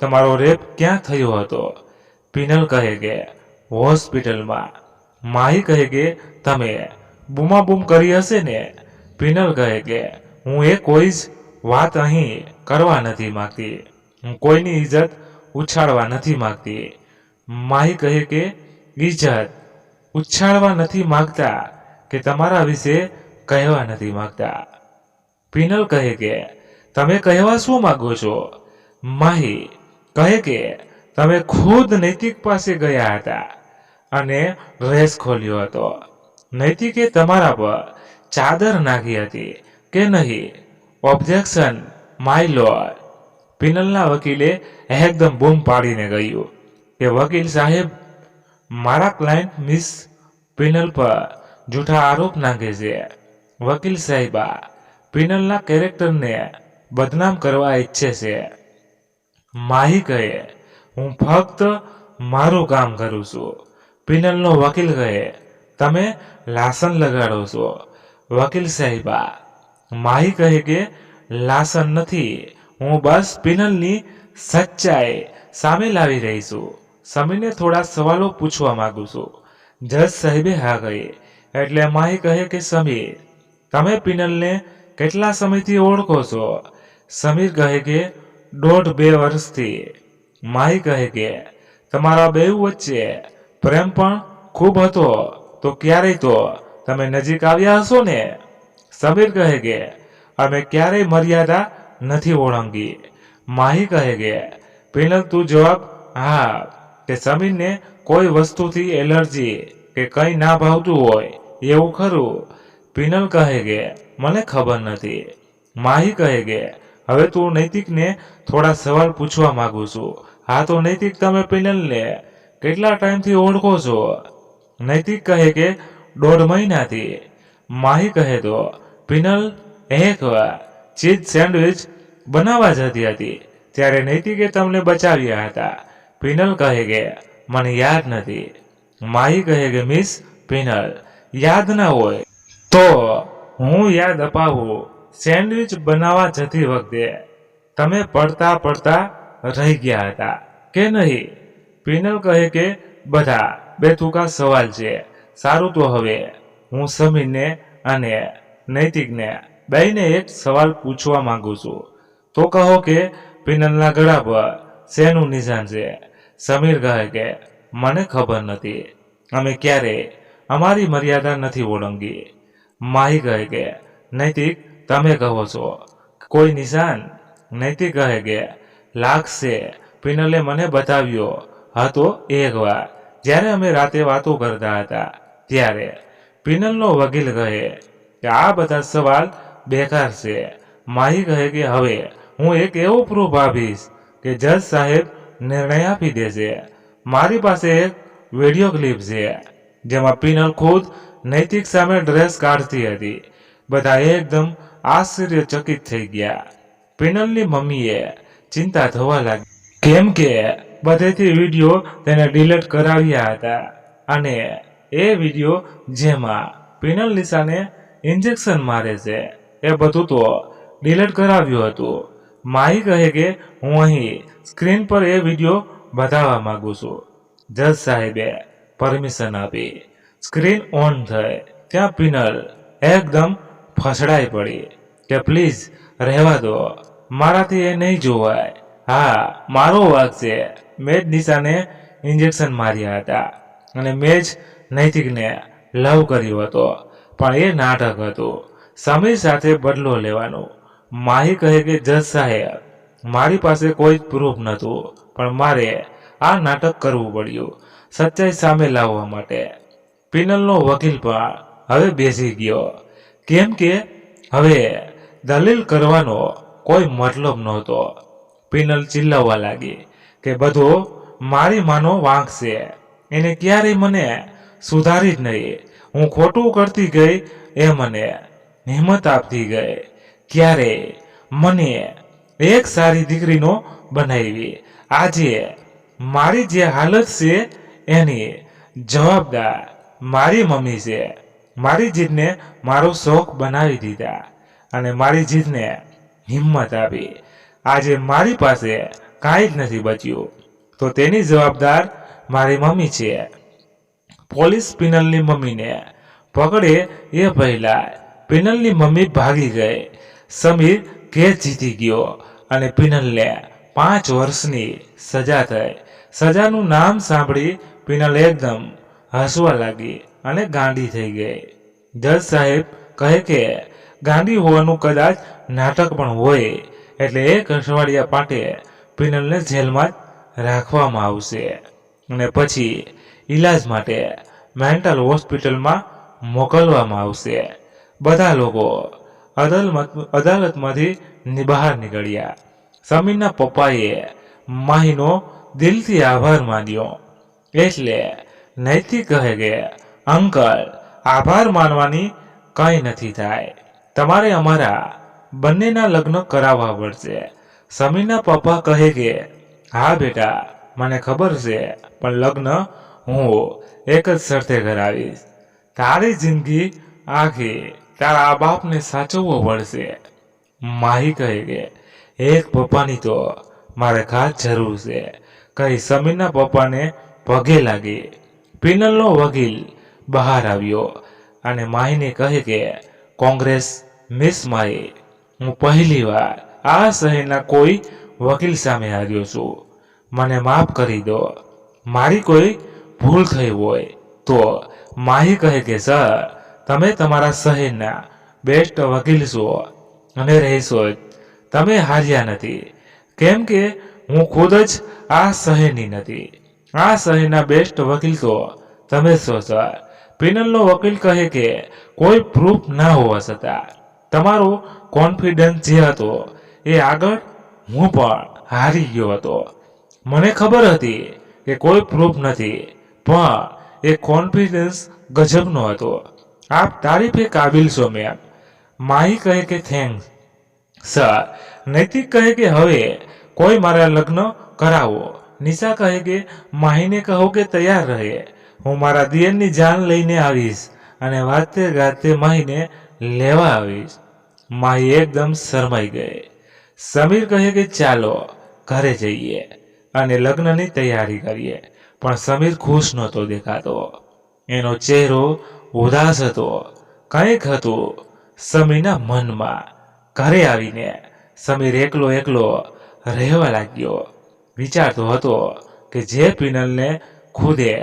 તમારો રેપ ક્યાં થયો હતો? પિનલ કહે કે હોસ્પિટલમાં. માહી કહે કે તમે બૂમાબૂમ કરી હશે ને? પિનલ કહે કે હું એ કોઈ જ વાત અહીં કરવા નથી માંગતી. હું કોઈની ઇજ્જત ઉછાળવા નથી માંગતી. માહી કહે કે ઇજ્જત ઉછાળવા નથી માંગતા કે તમારા વિશે કહેવા નથી માંગતા? પિનલ કહે કે તમે કહેવા શું માંગો છો? માહી કહે કે તમે ખુદ નૈતિક પાસે ગયા હતા અને રેસ ખોલ્યો હતો. નૈતિકે તમારા પર ચાદર નાખી હતી કે નહીં? Objection my lord. પિનલના વકીલે એકદમ બૂમ પાડીને કહ્યું કે વકીલ સાહેબ, મારા ક્લાયન્ટ મિસ પિનલ પર જૂઠા આરોપ નાખે છે. વકીલ સાહેબા પિનલના કેરેક્ટરને બદનામ કરવા ઈચ્છે છે. માહી કહે હું ફક્ત મારું કામ કરું છું. પિનલનો વકીલ કહે તમે લાસન લગાડો છો. વકીલ સાહેબા. માહી કહે કે લાસન નથી, હું બસ પિનલની સચ્ચાઈ સામે લાવી રહી છું. સમીરને થોડા સવાલો પૂછવા માંગુ છું. જજ સાહેબે હા કહી એટલે માહી કહે કે સમીર, તમે પિનલને કેટલા સમયથી ઓળખો છો? સમીર કહે કે 1.5-2 વર્ષથી. માહી કહે કે તમારા બેઉ વચ્ચે પ્રેમ પણ ખૂબ હતો તો ક્યારેય તો તમે નજીક આવ્યા હશો ને? સમીર કહે કે અમે ક્યારેય મર્યાદા નથી ઓળંગી. માહી કહે કે પિનલ તું જવાબ હા કે સમીરને કોઈ વસ્તુથી એલર્જી કે કંઈ ના ભાવતું હોય એવું ખરું? પિનલ કહે કે મને ખબર નથી. માહી કહે કે હવે તું નૈતિકને થોડા સવાલ પૂછવા માંગુ છું. હા તો નૈતિક, તમે પિનલને કેટલા ટાઈમથી ઓળખો છો? નૈતિક કહે કે 1.5 મહિનાથી. માહી કહે તો પિનલ એકવાર ચીઝ સેન્ડવિચ બનાવવા જતી હતી ત્યારે નૈતિકે તમને બચાવ્યા હતા. પિનલ કહે કે મને યાદ નથી. માહી કહે કે મિસ પિનલ, યાદ ના હોય તો હું યાદ અપાવું. સેન્ડવિચ બનાવવા જતી વખતે તમે પડતા પડતા રહી ગયા હતા કે નહીં? પિનલ કહે કે બધા બેતુકા સવાલ છે. સારું તો હવે હું સમીરને અને નૈતિકને બેયને એક સવાલ પૂછવા માંગુ છું. તો કહો કે પિનલના ગળા પર શેનું નિશાન છે? સમીર કહે કે મને ખબર નથી. અમે ક્યારેય અમારી મર્યાદા નથી ઓળંગી. માહી કહે કે નૈતિક, તમે કહો છો કોઈ નિશાન? નૈતિક કહે કે લાગશે. પિનલે મને બતાવ્યો હતો એકવાર જ્યારે અમે રાતે વાતો કરતા હતા ત્યારે. પિનલનો વકીલ કહે કે આ બધા સવાલ બેકાર છે. માહી કહે કે હવે હું એક એવો પ્રૂફ આપીશ કે જજ સાહેબ નિર્ણય આપી દેશે. મારી પાસે એક વિડીયો ક્લિપ છે જેમાં પિનલ ખુદ નૈતિક સામે ડ્રેસ કાઢતી હતી. બધા એકદમ આશ્ચર્યચકિત થઈ ગયા. પિનલની મમ્મીએ ચિંતા થવા લાગી કેમ કે બધેથી વિડીયો તેને ડિલીટ કરાવ્યા હતા અને એ વિડીયો જેમાં પિનલ નિશાને ઇન્જેક્શન મારે છે એ બધું તો ડિલીટ કરાવ્યું હતું. માહી કહે કે હું અહીં સ્ક્રીન પર એ વિડીયો બતાવવા માંગુ છું. જજ સાહેબે પરમિશન આપી. સ્ક્રીન ઓન થઈ ત્યાં પિનલ એકદમ ફસડાઈ પડી કે પ્લીઝ રહેવા દો, મારાથી એ નહીં જોવાય. હા, મારો વાંક છે. મેં જ નિશાને ઇન્જેક્શન માર્યા હતા અને મેં જ નૈતિકને લવ કર્યો હતો, પણ એ નાટક હતું. સમીર સાથે બદલો લેવાનો. માહી કહે કે જજ સાહેબ, મારી પાસે કોઈ જ પ્રૂફ નહોતું, પણ મારે આ નાટક કરવું પડ્યું સચ્ચાઈ સામે લાવવા માટે. પિનલનો વકીલ પણ હવે બેસી ગયો, કેમ કે હવે દલીલ કરવાનો કોઈ મતલબ નહોતો. પિનલ ચિલ્લાવવા લાગી કે બધો મારી માનો વાંક છે, એને ક્યારેય મને સુધારી જ નહીં. હું ખોટું કરતી ગઈ એ મને હિંમત આપતી ગઈ, ક્યારેય મને એક સારી દીકરીનો બનાવી. આજે મારી જે હાલત છે એની જવાબદાર મારી મમ્મી છે. મારી જીદને મારો શોખ બનાવી દીધા અને મારી જીદને હિંમત આપી. આજે મારી પાસે કાંઈ જ નથી બચ્યું, તો તેની જવાબદાર મારી મમ્મી છે. પોલીસ પિનલની મમ્મીને પકડે એ પહેલા પિનલની મમ્મી ભાગી ગઈ. સમીર કેસ જીતી ગયો અને પિનલને 5 વર્ષની સજા થઈ. સજાનું નામ સાંભળી પિનલ એકદમ હસવા લાગી અને ગાંડી થઈ ગઈ. જજ સાહેબ કહે કે ગાંડી હોવાનું કદાચ નાટક પણ હોય, એટલે 1 અઠવાડિયા માટે પિનલને જેલમાં જ રાખવામાં આવશે અને પછી ઈલાજ માટે મેન્ટલ હોસ્પિટલમાં મોકલવામાં આવશે. બધા લોકો અદાલતમાંથી બહાર નીકળ્યા. સમીરના પપ્પાએ માહીનો દિલથી આભાર માન્યો. એટલે નૈતિક કહે કે અંકલ, આભાર માનવાની કંઈ નથી થાય, તમારે અમારા બંનેના લગ્ન કરાવવા પડશે. સમીરના પપ્પા કહે કે હા બેટા, મને ખબર છે, પણ લગ્ન હું એક જ શરતે કરાવીશ. તારી જિંદગી આખી તારા આ બાપને સાચવવો પડશે. માહી કહે કે એક પપ્પાની તો મારે ખાસ જરૂર છે, કહી સમીરના પપ્પાને પગે લાગી. પિનલનો વકીલ બહાર આવ્યો અને માહીને કહે કે કોંગ્રેસ મિસ માહી, હું પહેલી વાર આ શહેરના કોઈ વકીલ સામે હાર્યો છું. મને માફ કરી દો, મારી કોઈ ભૂલ થઈ હોય તો. માહી કહે કે સર, તમે તમારા શહેરના બેસ્ટ વકીલ છો અને રહેશો જ. તમે હાર્યા નથી, કેમ કે હું ખુદ જ આ શહેરની નથી. આ શહેરના બેસ્ટ વકીલ તો તમે છો સર. પિનલનો વકીલ કહે કે કોઈ પ્રૂફ ના હોવા છતાં તમારો કોન્ફિડન્સ જે હતો એ આગળ હું પણ હારી ગયો હતો. મને ખબર હતી કે કોઈ પ્રૂફ નથી, પણ એ કોન્ફિડન્સ ગજબનો હતો. આપ તારીફે કાબિલ છો મેમ. માહી કહે કે થેન્ક્સ સર. નૈતિક કહે કે હવે કોઈ મારા લગ્ન કરાવો. નિશા કહે કે માહીને કહો કે તૈયાર રહે, હું મારા દિયરની જાન લઈને આવીશ અને વાતે ગાતે માહીને લેવા આવીશ. માહી એકદમ શરમાઈ ગઈ. સમીર કહે કે ચાલો ઘરે જઈએ અને લગ્નની તૈયારી કરીએ, પણ સમીર ખુશ નહોતો દેખાતો. એનો ચહેરો ઉદાસ હતો. કંઈક હતું સમીરના મનમાં. ઘરે આવીને સમીર એકલો એકલો રહેવા લાગ્યો. વિચારતો હતો કે જે પિનલને ખુદે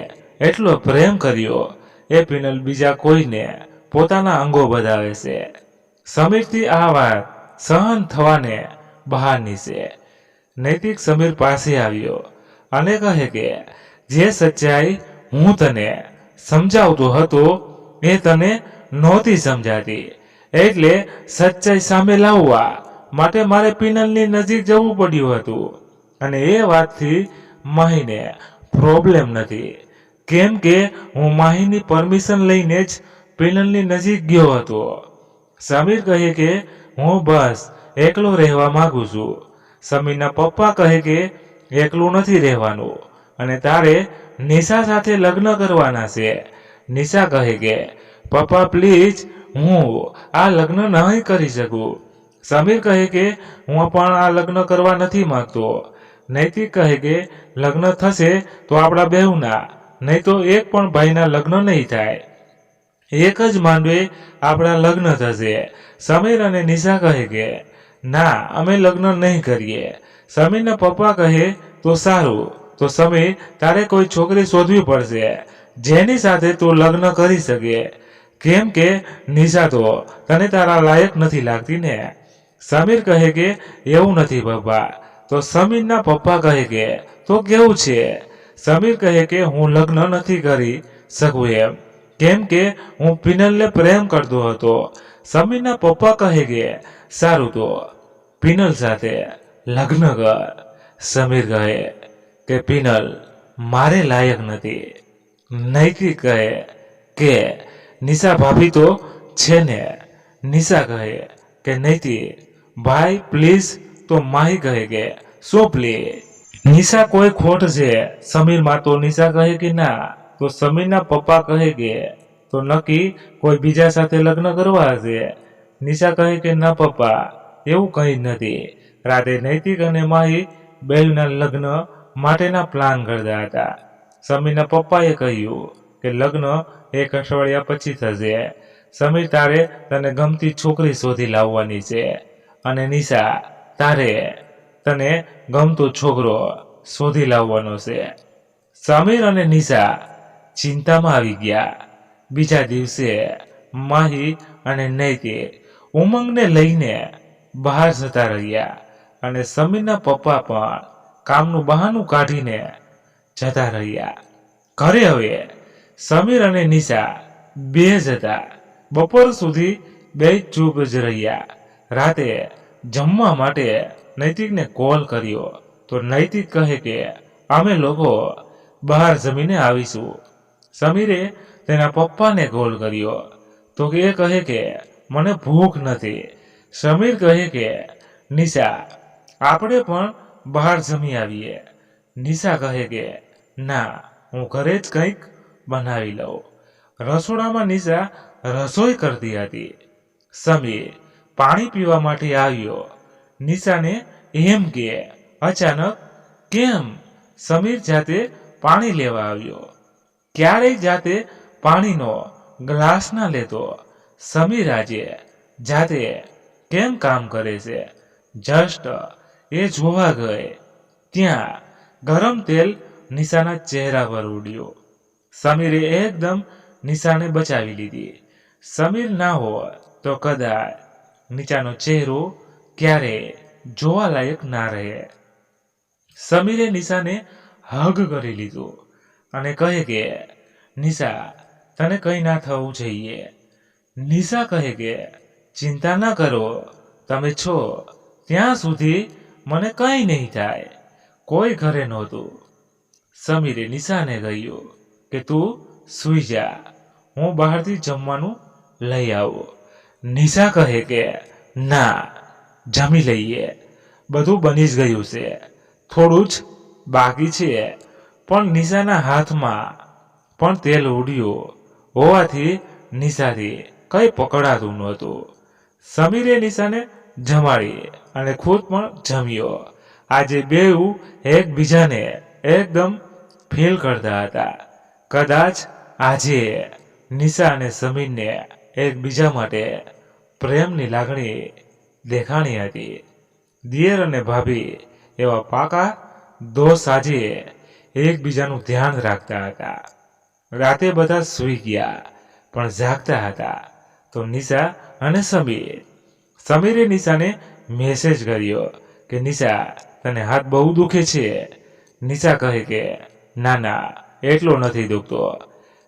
એટલો પ્રેમ કર્યો એ પિનલ બીજા કોઈને પોતાના અંગો બધાવે છે. સમીરથી આ વાત સહન થવાને બહારની છે. નૈતિક સમીર પાસે આવ્યો અને કહે કે જે સચ્ચાઈ હું તને સમજાવતો હતો એ તને નહોતી સમજાતી, એટલે સચ્ચાઈ સામે લાવવા માટે મારે પિનલની નજીક જવું પડ્યું હતું. અને એ વાતથી માહીને પ્રોબ્લેમ નથી, કેમ કે હું માહીની પરમિશન લઈને જ પિનલની નજીક ગયો હતો. સમીર કહે કે હું બસ એકલો રહેવા માંગુ છું. સમીરના પપ્પા કહે કે એકલું નથી રહેવાનું અને તારે નિશા સાથે લગ્ન કરવાના છે. નિશા કહે કે પપ્પા પ્લીઝ, હું આ લગ્ન નહીં કરી શકું. સમીર કહે કે હું પણ આ લગ્ન કરવા નથી માંગતો. નૈતિક કહે કે લગ્ન થશે તો આપણા બેઉના, નહીં તો એક પણ ભાઈના લગ્ન નહીં થાય. એક જ માંડવે આપણા લગ્ન થશે. સમીર અને નિશા કહે કે ના, અમે લગ્ન નહીં કરીએ. સમીરના પપ્પા કહે તો સારું, તો સમીર તારે કોઈ છોકરી શોધવી પડશે જેની સાથે તું લગ્ન કરી શકે, કેમ કે નિશા તો તને તારા લાયક નથી લાગતી ને. સમીર કહે કે એવું નથી પપ્પા. તો સમીરના પપ્પા કહે કે તો કેવું છે? સમીર કહે કે હું લગ્ન નથી કરી શકું એમ, કેમ કે હું પિનલને પ્રેમ કરતો હતો. સમીરના પપ્પા કહે કે સારું તો પિનલ સાથે લગ્ન કર. સમીર કહે કે પિનલ મારે લાયક નથી. નૈતિક કહે કે નિશા ભાભી તો છે ને. નિશા કહે કે નૈતિક ભાઈ પ્લીઝ. તો માહી કહે કે શું પ્લીઝ? નિશા કોઈ ખોટ છે સમીરમાં? તો નિશા કહે કે ના. તો સમીરના પપ્પા કહે કે તો નક્કી કોઈ બીજા સાથે લગ્ન કરવા હશે. નિશા કહે કે ના પપ્પા એવું કંઈ નથી. રાતે નૈતિક અને માહી બેઉના લગ્ન માટેના પ્લાન કરતા હતા. સમીરના પપ્પાએ કહ્યું કે લગ્ન 1 અઠવાડિયા પછી થશે. સમીર તારે તને ગમતી છોકરી શોધી લાવવાની છે અને નિશા તારે તને ગમતો છોકરો શોધી લાવવાનો છે. સમીર અને નિશા ચિંતામાં આવી ગયા. બીજા દિવસે માહી અને નૈતિક ઉમંગને લઈને બહાર જતા રહ્યા અને સમીરના પપ્પા પણ કામનું બહાનું કાઢીને જતા રહ્યા. ઘરે હવે સમીર અને નિશા બે જ હતા. બપોર સુધી બે ચૂપ જ રહ્યા. રાતે જમવા માટે નૈતિકને કોલ કર્યો તો નૈતિક કહે કે અમે લોકો બહાર જમીને આવીશું. સમીરે તેના પપ્પાને કોલ કર્યો તો એ કહે કે મને ભૂખ નથી. સમીર કહે કે નિશા આપણે પણ બહાર જમી આવીએ. નિશા કહે કે ના હું ઘરે જ કંઈક બનાવી લઉં. રસોડામાં નિશા રસોઈ કરતી હતી. સમીર પાણી પીવા માટે આવ્યો. નિશાને એમ કે અચાનક કેમ? સમીર જાતે પાણી લેવા આવ્યો. ક્યારેય જાતે પાણીનો ગ્લાસ ના લેતો. સમીર આજે જાતે કેમ કામ કરે છે? જસ્ટ એ જોવા ગઈ ત્યાં ગરમ તેલ નિશાના ચહેરા પર ઉડ્યું. સમીરે એકદમ નિશાને બચાવી લીધી. સમીર ના હોય તો કદાચ નિશાનો ચહેરો ક્યારે જોવાલાયક ના રહે. સમીરે નિશાને હગ કરી લીધું અને કહે કે નિશા તને કંઈ ના થવું જોઈએ. નિશા કહે કે ચિંતા ના કરો, તમે છો ત્યાં સુધી મને કંઈ નહીં થાય. કોઈ ઘરે નહોતું. સમીરે નિશાને કહ્યું કે તું સૂઈ જા, હું બહારથી જમવાનું લઈ આવું. નિશા કહે કે ના જમી લઈએ, બધું બની જ ગયું છે, થોડું જ બાકી છે. પણ નિશાના હાથમાં પણ તેલ ઉડ્યું હોવાથી નિશાથી કંઈ પકડાતું નહોતું. સમીરે નિશાને જમાડી અને ખુદ પણ જમ્યો. આજે બેઉ એકબીજાને એકદમ ફીલ કરતા હતા. કદાચ આજે નિશા અને સમીરને એકબીજા માટે પ્રેમની લાગણી દેખાણી હતી. દિયર અને ભાભી એવા પાકા દોસ્ત આજે એકબીજાનું ધ્યાન રાખતા હતા. રાતે બધા સૂઈ ગયા પણ જાગતા હતા. તો નિશા અને સમીરે નિશાને મેસેજ કર્યો કે નિશા તને હાથ બહુ દુખે છે? નિશા કહે કે ના ના એટલો નથી દુખતો.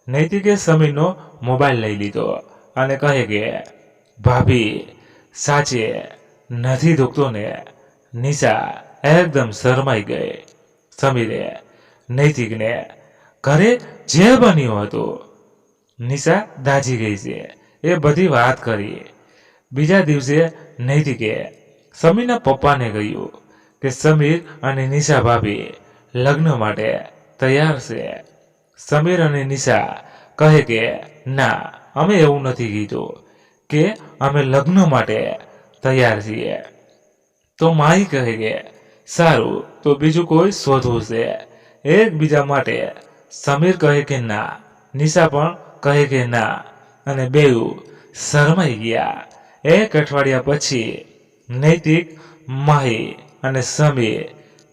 નૈતિકે સમીરનો મોબાઈલ લઈ લીધો અને કહે કે ભાભી સાચે નથી દુખતો ને? નિશા એકદમ શરમાઈ ગઈ. સમીરે નૈતિકને ઘરે જે બન્યું હતું નિશા દાઝી ગઈ છે એ બધી વાત કરી. બીજા દિવસે નૈતિકે સમીરના પપ્પાને કહ્યું કે સમીર અને નિશા ભાભી લગ્ન માટે તૈયાર છે. સમીર અને નિશા કહે કે ના અમે એવું નથી કીધું કે અમે લગ્ન માટે તૈયાર છીએ. તો માહી કહે કે સારું તો બીજું કોઈ શોધવું છે એકબીજા માટે. સમીર કહે કે ના. નિશા પણ કહે કે ના અને બેઉ શરમાઈ ગયા. 1 અઠવાડિયા પછી નૈતિક, માહી અને સમીર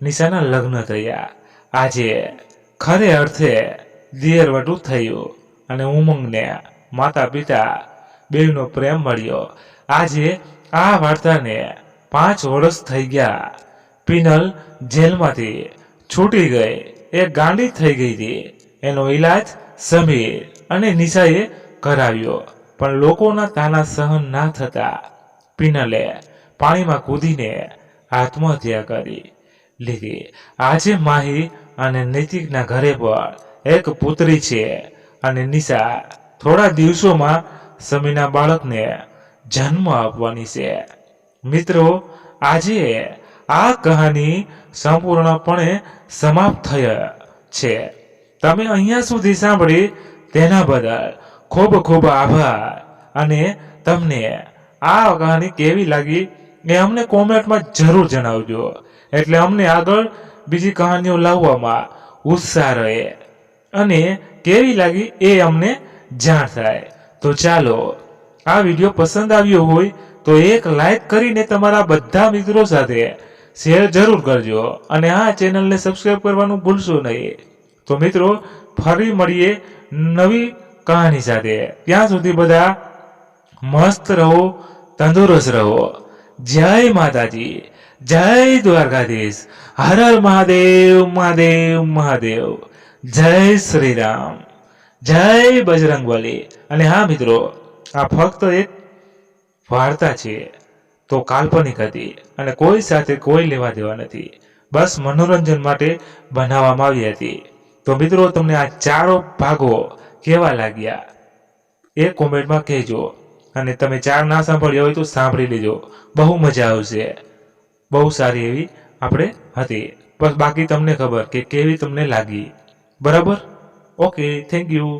નિશાના લગ્ન થયા. આજે ખરે અર્થે દિયરવટું થયું અને ઉમંગને માતા પિતા બેયનો પ્રેમ મળ્યો. આજે આ વાર્તાને 5 વર્ષ થઈ ગયા. પિનલ જેલમાંથી છૂટી ગઈ. એ ગાંડી થઈ ગઈ હતી. એનો ઈલાજ સમીર અને નિશાએ કરાવ્યો, પણ લોકોના તાના સહન ના થતા પિનલે પાણીમાં કૂદીને આત્મહત્યા કરી લીધી. આજે માહી અને નૈતિકના ઘરે પર એક પુત્રી છે અને નિશા થોડા દિવસોમાં સમીરના બાળકને જન્મ આપવાની છે. મિત્રો, આજે આ કહાની સંપૂર્ણપણે સમાપ્ત થઈ છે. તમે અહીંયા સુધી સાંભળી તેના બદલ ખૂબ ખૂબ આભાર. અને તમને આ કહાની કેવી લાગી એ અમને કોમેન્ટમાં જરૂર જણાવજો, એટલે અમને આગળ બીજી કહાનીઓ લાવવામાં ઉત્સાહ રહે અને કેવી લાગી એ અમને જાણ થાય. તો ચાલો, આ વિડીયો પસંદ આવ્યો હોય તો એક લાઈક કરીને તમારા બધા મિત્રો સાથે શેર જરૂર કરજો અને આ ચેનલને સબસ્ક્રાઇબ કરવાનું ભૂલશો નહીં. તો મિત્રો, ફરી મળીએ નવી કહાની સાથે. ત્યાં સુધી બધા મસ્ત રહો, તંદુરસ્ત રહો. જય માતાજી, જય દ્વારકાધીશ, હર હર મહાદેવ, મહાદેવ મહાદેવ. જય શ્રી રામ, જય બજરંગબલી. અને હા મિત્રો, આ ફક્ત એક વાર્તા છે, તો કાલ્પનિક હતી અને કોઈ સાથે કોઈ લેવા દેવા નથી. બસ મનોરંજન માટે બનાવવામાં આવી હતી. તો મિત્રો, તમને આ 4 ભાગો કેવા લાગ્યા એ કોમેન્ટમાં કહેજો. અને તમે 4 ના સાંભળ્યા હોય તો સાંભળી લેજો, બહુ મજા આવશે. બહુ સારી એવી આપણે હતી. બસ બાકી તમને ખબર કે કેવી તમને લાગી. બરાબર? Okay, thank you.